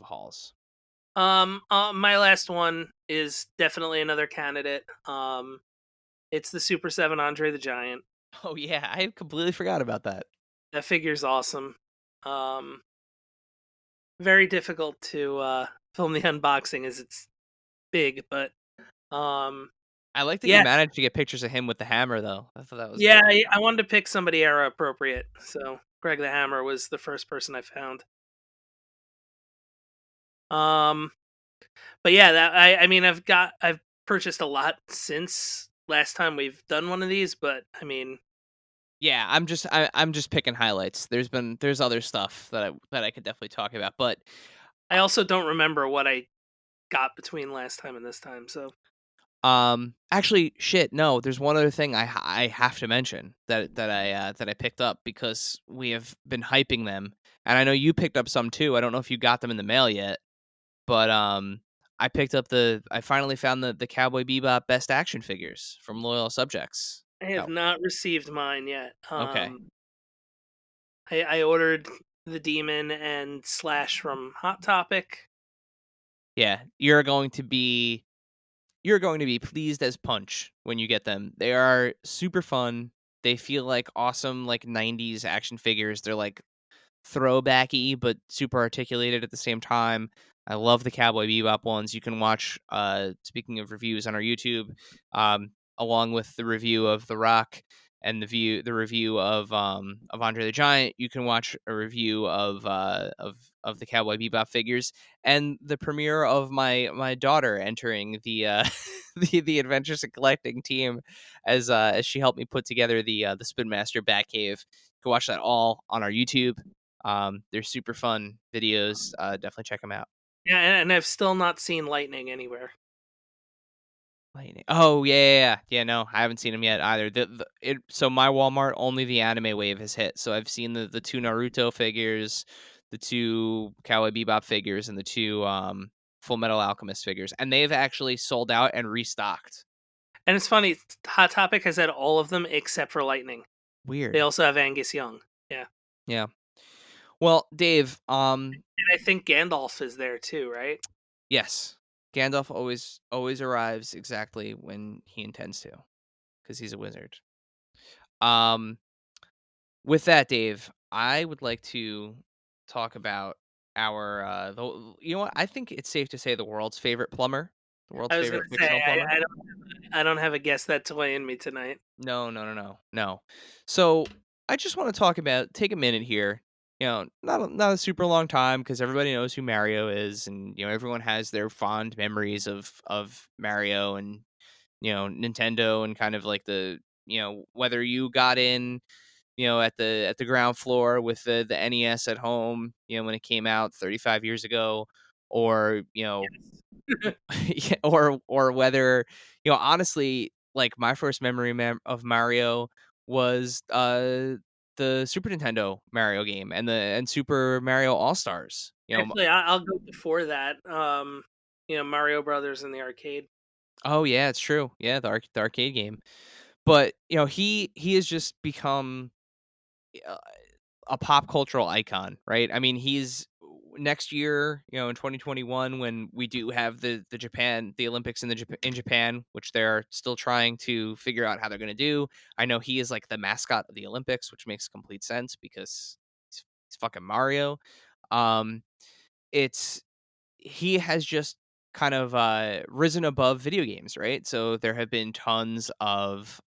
hauls. My last one is definitely another candidate. It's the Super 7 Andre the Giant. Oh yeah, I completely forgot about that. That figure's awesome. Um, Very difficult to film the unboxing as it's big, but um, I like that you yeah, managed to get pictures of him with the hammer, though. I thought that was yeah. good. I wanted to pick somebody era appropriate, so Greg the Hammer was the first person I found. Um, but yeah, I mean I've purchased a lot since last time we've done one of these, but I mean Yeah, I'm just picking highlights. There's other stuff that I could definitely talk about, but I also don't remember what I got between last time and this time. So actually, shit, no. There's one other thing I have to mention that I picked up because we have been hyping them, and I know you picked up some too. I don't know if you got them in the mail yet, but I finally found the Cowboy Bebop Best Action figures from Loyal Subjects. I have Oh, not received mine yet. okay. I ordered the Demon and Slash from Hot Topic. Yeah, you're going to be pleased as punch when you get them. They are super fun. They feel like awesome like 90s action figures. They're like throwbacky but super articulated at the same time. I love the Cowboy Bebop ones. You can watch speaking of reviews on our YouTube, along with the review of The Rock and the review of Andre the Giant, you can watch a review of the Cowboy Bebop figures and the premiere of my daughter entering the the Adventures in Collecting team as she helped me put together the Spin Master Batcave. You can watch that all on our YouTube. They're super fun videos. Definitely check them out. Yeah, and I've still not seen Lightning anywhere. Lightning. Oh yeah. No, I haven't seen them yet either. So my Walmart only the anime wave has hit. So I've seen the two Naruto figures, the two Cowboy Bebop figures, and the two Full Metal Alchemist figures, and they've actually sold out and restocked. And it's funny, Hot Topic has had all of them except for Lightning. They Weird. also have Angus Young. Yeah. Yeah. Well, Dave. And I think Gandalf is there too, right? Yes. Gandalf always arrives exactly when he intends to, because he's a wizard. Um, with that, Dave, I would like to talk about our you know what? I think it's safe to say the world's favorite plumber, the world's I was gonna favorite say fictional plumber. I don't have a guess that toy in me tonight. No. So I just want to talk about take a minute here. Not a super long time because everybody knows who Mario is, and everyone has their fond memories of Mario and Nintendo and kind of like the whether you got in at the ground floor with the NES at home, when it came out 35 years ago, or yeah, or whether honestly, like my first memory of Mario was the Super Nintendo Mario game and Super Mario All Stars. Actually, I'll go before that. Mario Brothers in the arcade. Oh yeah, it's true. Yeah, the arcade game. But he has just become uh, a pop cultural icon, right? I mean, he's next year, in 2021, when we do have the Olympics in Japan, which they're still trying to figure out how they're going to do. I know he is like the mascot of the Olympics, which makes complete sense because he's fucking Mario. Um, it's he has just kind of risen above video games, right? So there have been tons of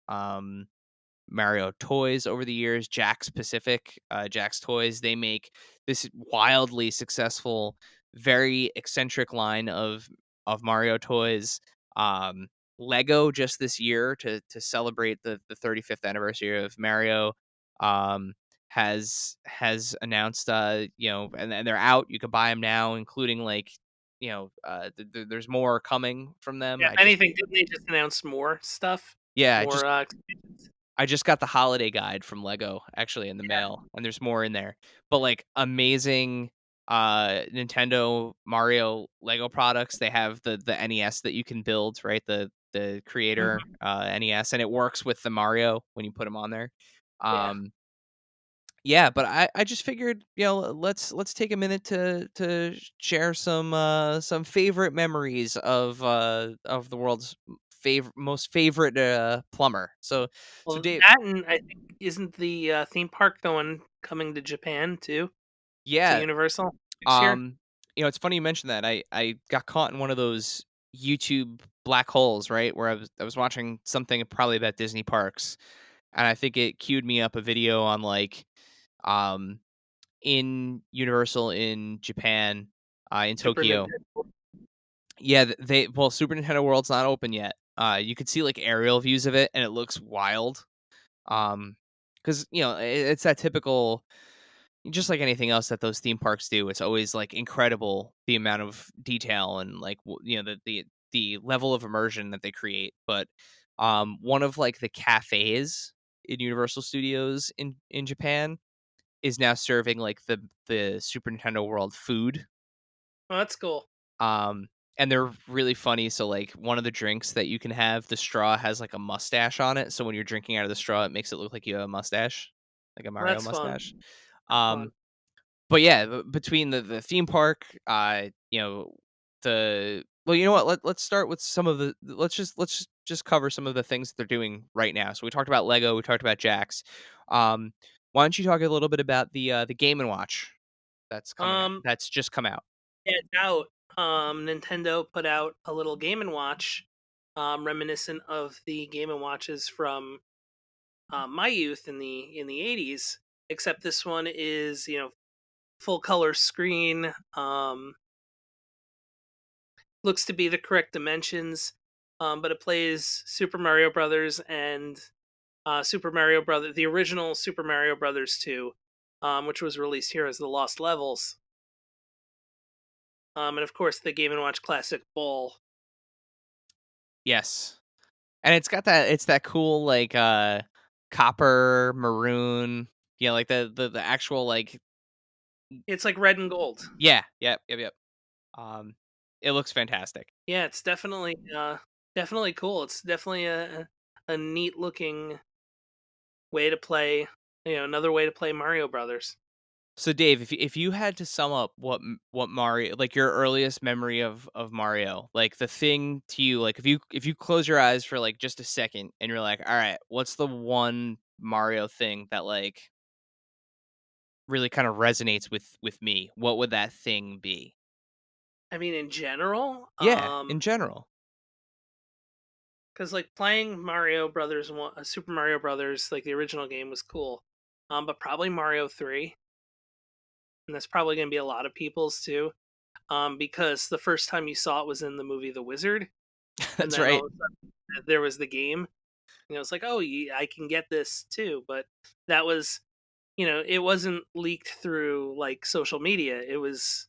Mario toys over the years. Jack's Toys, they make this wildly successful, very eccentric line of Mario toys. Um, Lego just this year to celebrate the 35th anniversary of Mario um, has announced and they're out. You can buy them now, including like there's more coming from them. Yeah, if anything, didn't they just announce more stuff? Yeah, I More just expansions? I just got the holiday guide from Lego actually in the Yeah. mail, and there's more in there. But like amazing Nintendo Mario Lego products. They have the NES that you can build, right? The creator Mhm. NES, and it works with the Mario when you put them on there. Yeah. Um yeah, but I just figured, let's take a minute to share some favorite memories of the world's most favorite plumber. So Well, Dave, that and I think isn't the theme park coming to Japan too? To yeah, Universal next year? um, it's funny you mentioned that. I got caught in one of those YouTube black holes, right? Where I was watching something probably about Disney parks, and I think it queued me up a video on like um in Universal in Japan, in Super Tokyo. Nintendo. Yeah, they well, Super Nintendo World's not open yet. You could see like aerial views of it, and it looks wild. Because it's that typical, just like anything else that those theme parks do. It's always like incredible the amount of detail and like the level of immersion that they create. But one of like the cafes in Universal Studios in Japan is now serving like the Super Nintendo World food. Oh, that's cool. Um, and they're really funny. So like one of the drinks that you can have, the straw has like a mustache on it. So when you're drinking out of the straw, it makes it look like you have a mustache, like a Well, Mario that's fun. mustache. That's fun. Um, but yeah, between the theme park, the well, you know what? Let's start with some of the let's just cover some of the things that they're doing right now. So we talked about Lego, we talked about Jax. Um, why don't you talk a little bit about the Game and Watch that's coming out? Um, That's just come out. yeah, it's out. Nintendo put out a little Game and Watch, reminiscent of the Game and Watches from my youth in the 80s. Except this one is full color screen. Looks to be the correct dimensions. But it plays Super Mario Brothers and Super Mario Brothers, the original Super Mario Brothers 2, which was released here as the Lost Levels. And of course the Game and Watch Classic Bowl. Yes. And it's that cool like copper maroon, like the actual like It's like red and gold. yeah, yep. Um it looks fantastic. Yeah, it's definitely cool. It's definitely a neat looking way to play, another way to play Mario Brothers. So Dave, if you had to sum up what Mario, like your earliest memory of Mario, like the thing to you, like if you close your eyes for like just a second and you're like, all right, what's the one Mario thing that like really kind of resonates with me? What would that thing be? I mean, in general, Yeah, in general. because like playing Mario Brothers, Super Mario Brothers, like the original game was cool. But probably Mario 3, and that's probably gonna be a lot of people's too. Because the first time you saw it was in the movie The Wizard, and That's then right. all of a sudden there was the game. It's like, oh, I can get this too. But that was, it wasn't leaked through like social media. It was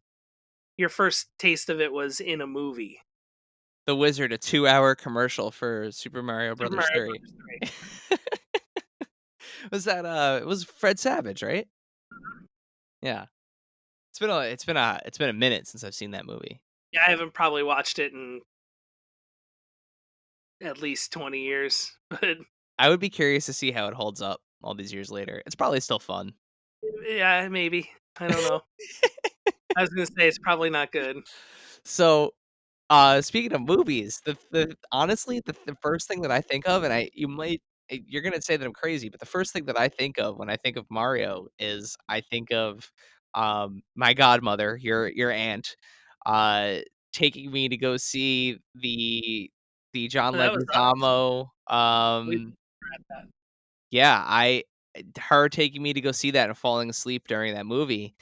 your first taste of it was in a movie. The Wizard, a 2-hour commercial for Super Mario Super Brothers Mario 3. Brothers 3. Was that it was Fred Savage, right? Yeah. It's been a minute since I've seen that movie. Yeah, I haven't probably watched it in at least 20 years, but I would be curious to see how it holds up all these years later. It's probably still fun. yeah, maybe. I don't know. I was gonna say it's probably not good. So, speaking of movies, the honestly, the first thing that I think of, and you're gonna say that I'm crazy, but the first thing that I think of when I think of Mario is I think of my godmother, your aunt, uh, taking me to go see the John That was us. Leguizamo. We at that. Yeah, her taking me to go see that and falling asleep during that movie,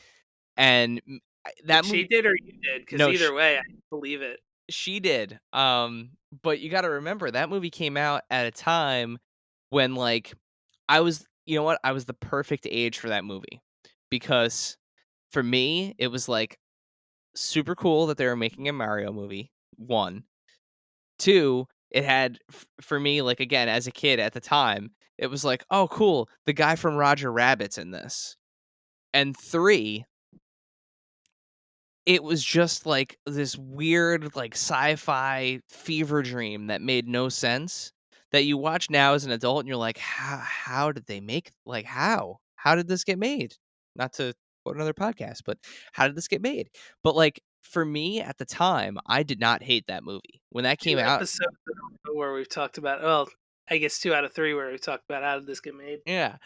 and Wait, that she movie. did or you did? Because No, either way, I believe it. she did. But you gotta remember that movie came out at a time when, like, I was you know what? I was the perfect age for that movie. Because for me, it was, like, super cool that they were making a Mario movie, 1. 2, it had for me, like, again, as a kid at the time, it was like, "Oh, cool, the guy from Roger Rabbit's in this." And 3, it was just like this weird, like, sci-fi fever dream that made no sense, that you watch now as an adult and you're like, How did they make like, how? How did this get made?" Not to quote another podcast, but how did this get made? But, like, for me at the time, I did not hate that movie. When that came 2 out. episodes in a row where we've talked about, well, I guess 2 out of 3 where we've talked about how did this get made. Yeah,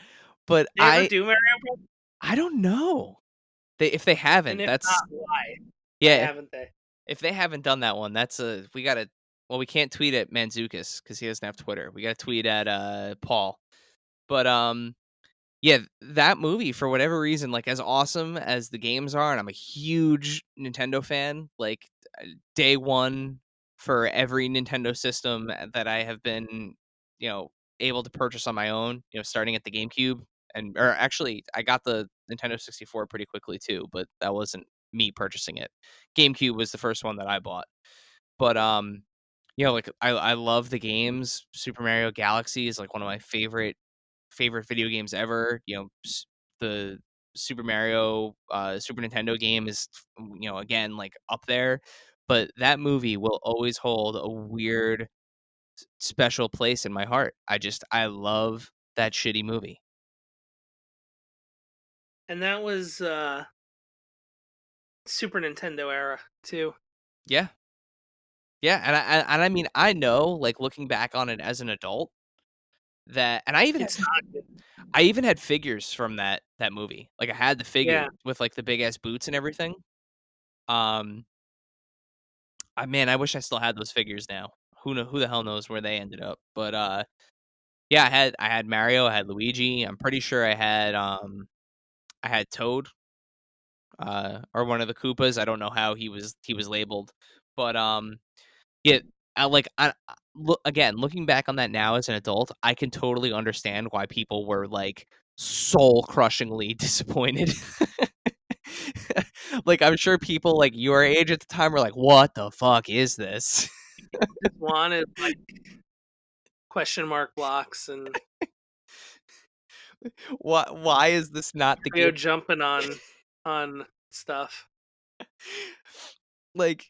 but They ever do Mario Bros? I don't know. If they And haven't, if not, that's why? Why yeah, haven't they? If they haven't done that one, that's a we gotta. Well, we can't tweet at Manzukis because he doesn't have Twitter. We gotta tweet at Paul. But yeah, that movie for whatever reason, like as awesome as the games are, and I'm a huge Nintendo fan. Like day one for every Nintendo system that I have been, you know, able to purchase on my own. Starting at the GameCube, or actually, I got the Nintendo 64 pretty quickly too, but that wasn't me purchasing it. GameCube was the first one that I bought. But like I love the games. Super Mario Galaxy is like one of my favorite video games ever. The Super Mario Super Nintendo game is again like up there, but that movie will always hold a weird special place in my heart. I love that shitty movie. And that was Super Nintendo era too. Yeah. Yeah, and I mean I know like looking back on it as an adult that and It's not good. I even had figures from that movie. Like I had the figure Yeah. with like the big ass boots and everything. Um I wish I still had those figures now. Who the hell knows where they ended up. But yeah, I had Mario, I had Luigi. I'm pretty sure I had Toad, or one of the Koopas. I don't know how he was labeled. But yeah, again, looking back on that now as an adult, I can totally understand why people were like soul crushingly disappointed. Like I'm sure people like your age at the time were like, "What the fuck is this?" Just wanted like question mark blocks and Why is this not the Rio game? jumping on stuff. Like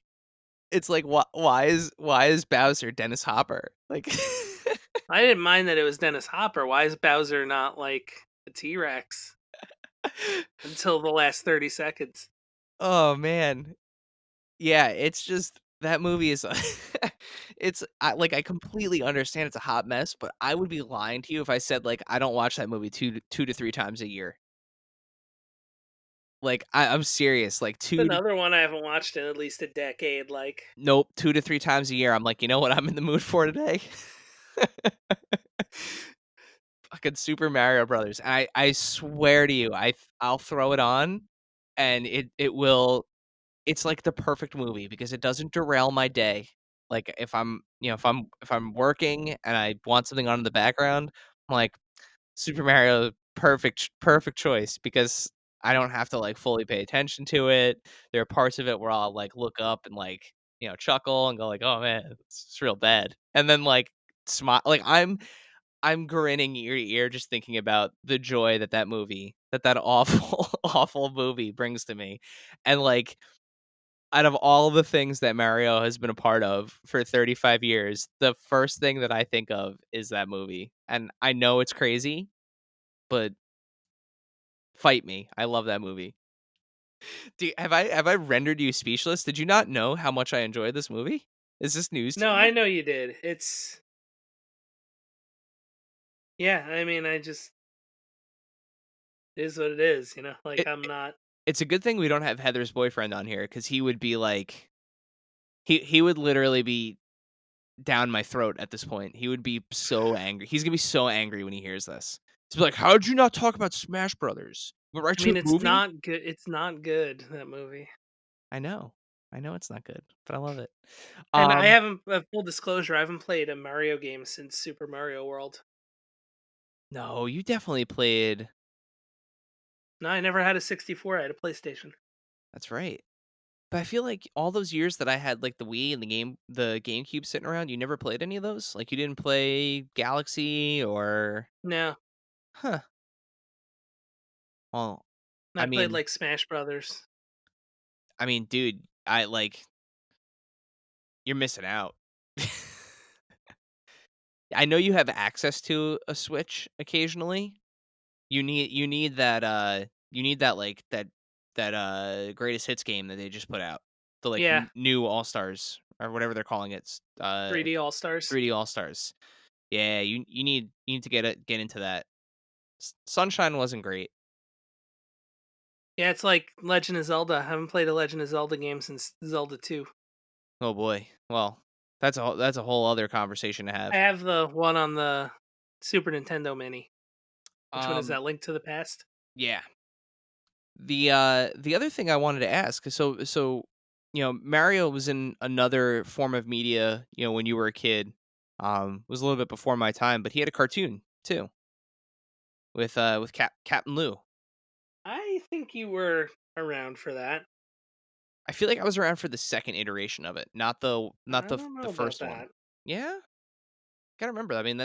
it's like why is Bowser Dennis Hopper? Like I didn't mind that it was Dennis Hopper. Why is Bowser not like a T-Rex until the last 30 seconds? oh man. Yeah, it's just that movie is I completely understand it's a hot mess, but I would be lying to you if I said like I don't watch that movie two to three times a year. Like I'm serious, like Another one I haven't watched in at least a decade. Like, nope, 2 to 3 times a year. I'm like, you know what I'm in the mood for today? Fucking Super Mario Brothers. I swear to you, I'll throw it on and it's like the perfect movie because it doesn't derail my day. Like if I'm working and I want something on in the background, I'm like Super Mario perfect choice because I don't have to like fully pay attention to it. There are parts of it where I'll like look up and like, chuckle and go like, "Oh man, it's real bad." And then like smile like I'm grinning ear to ear just thinking about the joy that awful awful movie brings to me. And like out of all the things that Mario has been a part of for 35 years, the first thing that I think of is that movie. And I know it's crazy, but fight me. I love that movie. Have I rendered you speechless? Did you not know how much I enjoyed this movie? Is this news to no, you? I know you did. Yeah. I mean, I just it is what it is. Like It, I'm not. it's a good thing we don't have Heather's boyfriend on here because he would be like he would literally be down my throat at this point. He would be so angry. He's gonna be so angry when he hears this. He's be like, "How'd you not talk about Smash Brothers? Went right I to mean, the movie." It's not good, that movie. I know, I know it's not good, but I love it. And I Um, haven't. Full disclosure, I haven't played a Mario game since Super Mario World. no, you definitely played. No, I never had a 64. I had a PlayStation. That's right. But I feel like all those years that I had like the Wii and the GameCube sitting around, you never played any of those. Like you didn't play Galaxy or, No, huh? Well, I I played mean, like Smash Brothers. dude, I like you're missing out. I know you have access to a Switch occasionally. You need that like that greatest hits game that they just put out. The like Yeah, new All Stars or whatever they're calling it. 3D All Stars. 3D All Stars. Yeah, you need to get into that. Sunshine wasn't great. Yeah, it's like Legend of Zelda. I haven't played a Legend of Zelda game since Zelda 2. Oh boy. Well, that's a whole other conversation to I have. have the one on the Super Nintendo Mini. Which one is Um, that? Link to the Past? yeah. The other thing I wanted to ask, Mario was in another form of media, when you were a kid. Was a little bit before my time, but he had a cartoon too with Captain Lou. I think you were around for that. I feel like I was around for the second iteration of it, not the not I the don't the know about first one. that. Yeah, gotta remember. I mean,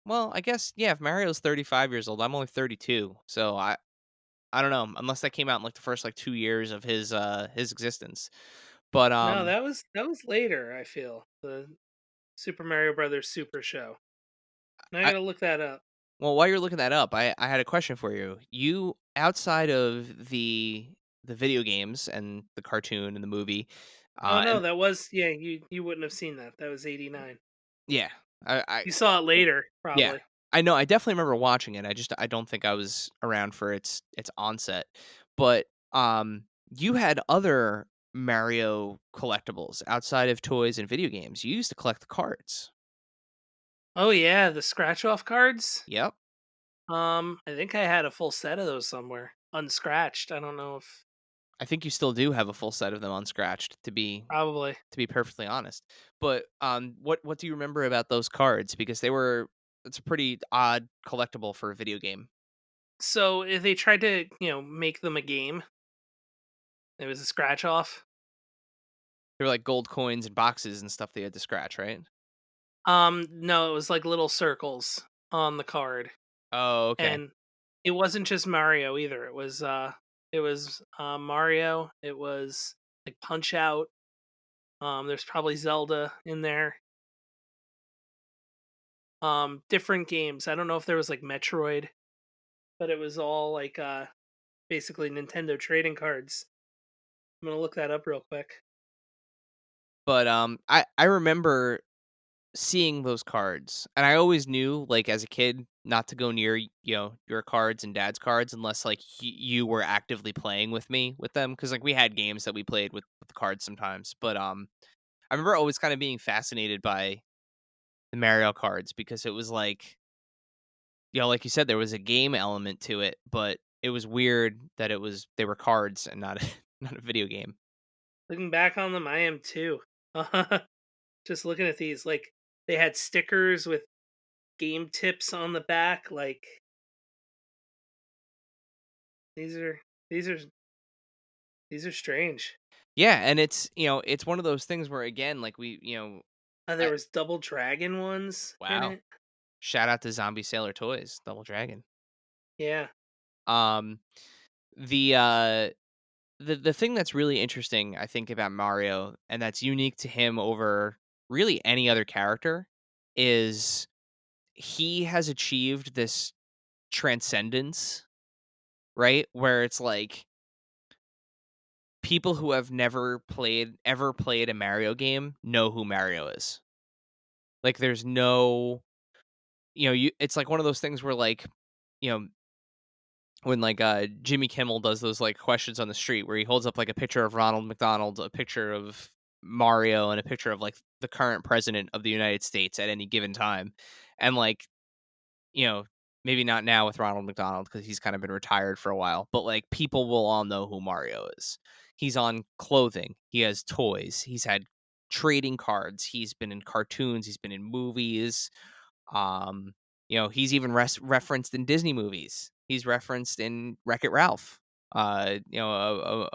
well, I guess yeah. If Mario's 35 years old, I'm only 32, so I don't know, unless that came out in like the first like 2 years of his existence. But No, that was later, I feel. The Super Mario Brothers Super Show. Now I I gotta look that up. well, while you're looking that up, I had a question for you. You outside of the video games and the cartoon and the movie, Oh no, and that was yeah, you wouldn't have seen that. That was 89. yeah, I You saw it later, yeah, probably. I know. I definitely remember watching it. I don't think I was around for its onset, but you had other Mario collectibles outside of toys and video games. You used to collect the cards. Oh yeah, the scratch off cards. Yep. I think I had a full set of those somewhere. Unscratched. I don't know if I think you still do have a full set of them unscratched, probably. to be perfectly honest. But what do you remember about those cards? Because it's a pretty odd collectible for a video game. So if they tried to, make them a game, it was a scratch off. They were like gold coins and boxes and stuff they had to scratch, right? No, it was like little circles on the card. Oh, okay. And it wasn't just Mario either. It was Mario, it was like Punch Out. There's probably Zelda in there. Different games. I don't know if there was like Metroid, but it was all like basically Nintendo trading cards. I'm gonna look that up real quick. But I remember seeing those cards, and I always knew, like as a kid, not to go near your cards and dad's cards unless like you were actively playing with me with them, because like we had games that we played with the cards sometimes. But I remember always kind of being fascinated by the Mario cards because it was like, like you said, there was a game element to it, but it was weird that they were cards and not not a video game. Looking back on them, I am too. Just looking at these, like they had stickers with game tips on the back. Like these are these are these are strange. Yeah, and it's one of those things where again, like There was Double Dragon ones in wow, it. shout out to Zombie Sailor Toys, Double Dragon. Yeah. Um, the uh, the thing that's really interesting, I think, about Mario, and that's unique to him over really any other character, is he has achieved this transcendence, right? Where it's like people who have never ever played a Mario game know who Mario is. Like, there's no, it's like one of those things where like, you know, when like Jimmy Kimmel does those like questions on the street where he holds up like a picture of Ronald McDonald, a picture of Mario, and a picture of like the current president of the United States at any given time. And like, you know, maybe not now with Ronald McDonald because he's kind of been retired for a while, but like people will all know who Mario is. He's on clothing, he has toys, he's had trading cards, he's been in cartoons, he's been in movies. Um, he's even referenced in Disney movies. He's referenced in Wreck-It Ralph. A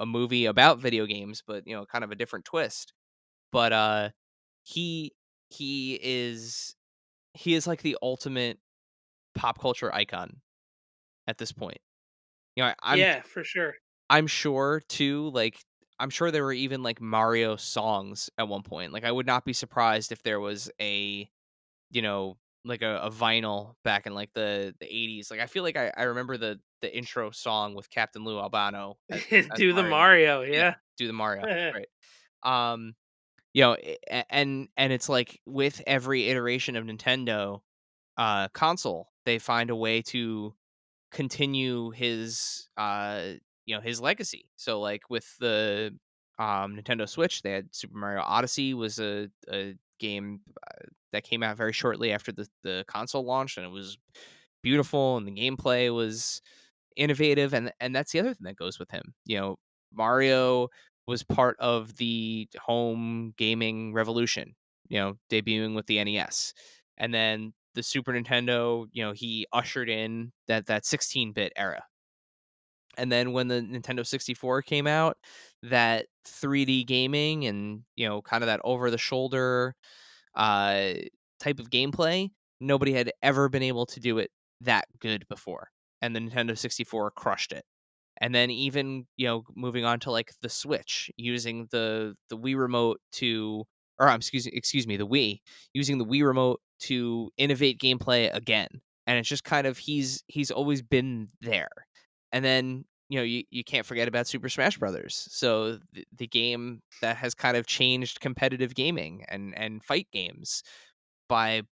movie about video games, but kind of a different twist. But he he is like the ultimate pop culture icon at this point. Yeah, for sure. I'm sure too, like I'm sure there were even like Mario songs at one point. Like I would not be surprised if there was you know, like a vinyl back in like the 80s. Like I feel like I remember the intro song with Captain Lou Albano as Do the Mario. Mario, Yeah, yeah. do the Mario, right. Um, and it's like with every iteration of Nintendo console, they find a way to continue his his legacy. So like with the Nintendo Switch, they had Super Mario Odyssey was a game that came out very shortly after the console launched, and it was beautiful, and the gameplay was innovative, and that's the other thing that goes with him. Mario was part of the home gaming revolution, debuting with the NES. And then the Super Nintendo, he ushered in that 16-bit era. And then when the Nintendo 64 came out, that 3D gaming and, kind of that over the shoulder type of gameplay, nobody had ever been able to do it that good before. And the Nintendo 64 crushed it. And then even, moving on to like the Switch, using the Wii remote to, or excuse me, the Wii, using the Wii remote to innovate gameplay again. And it's just kind of, he's always been there. And then, you can't forget about Super Smash Brothers. So the game that has kind of changed competitive gaming and fight games by,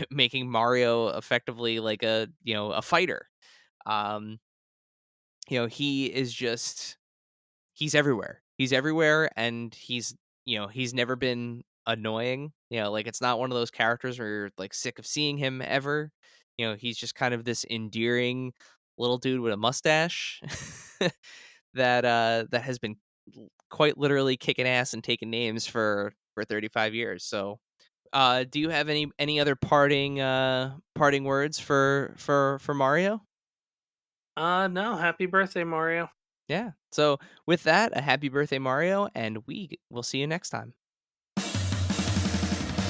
making Mario effectively like a fighter. He is just, he's everywhere. He's everywhere, and he's never been annoying. Like, it's not one of those characters where you're like sick of seeing him ever. He's just kind of this endearing little dude with a mustache that has been quite literally kicking ass and taking names for 35 years. So do you have any other parting words for Mario? No, happy birthday, Mario. Yeah. So with that, a happy birthday, Mario, and we will see you next time.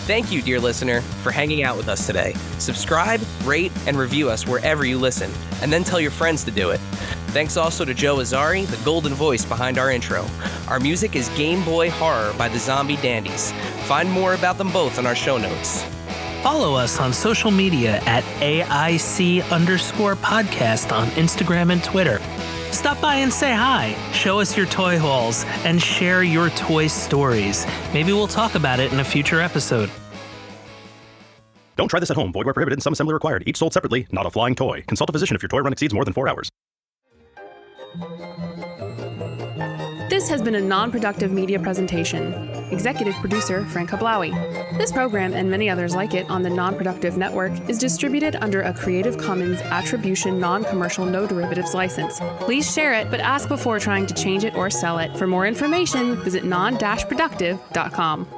Thank you, dear listener, for hanging out with us today. Subscribe, rate, and review us wherever you listen, and then tell your friends to do it. Thanks also to Joe Azari, the golden voice behind our intro. Our music is Game Boy Horror by the Zombie Dandies. Find more about them both in our show notes. Follow us on social media at AIC_podcast on Instagram and Twitter. Stop by and say hi, show us your toy hauls, and share your toy stories. Maybe we'll talk about it in a future episode. Don't try this at home. Void where prohibited and some assembly required. Each sold separately, not a flying toy. Consult a physician if your toy run exceeds more than 4 hours. This has been a non-productive media presentation. Executive producer Frank Hablawi. This program and many others like it on the Non-Productive Network is distributed under a Creative Commons Attribution Non-Commercial No Derivatives license. Please share it, but ask before trying to change it or sell it. For more information, visit non-productive.com.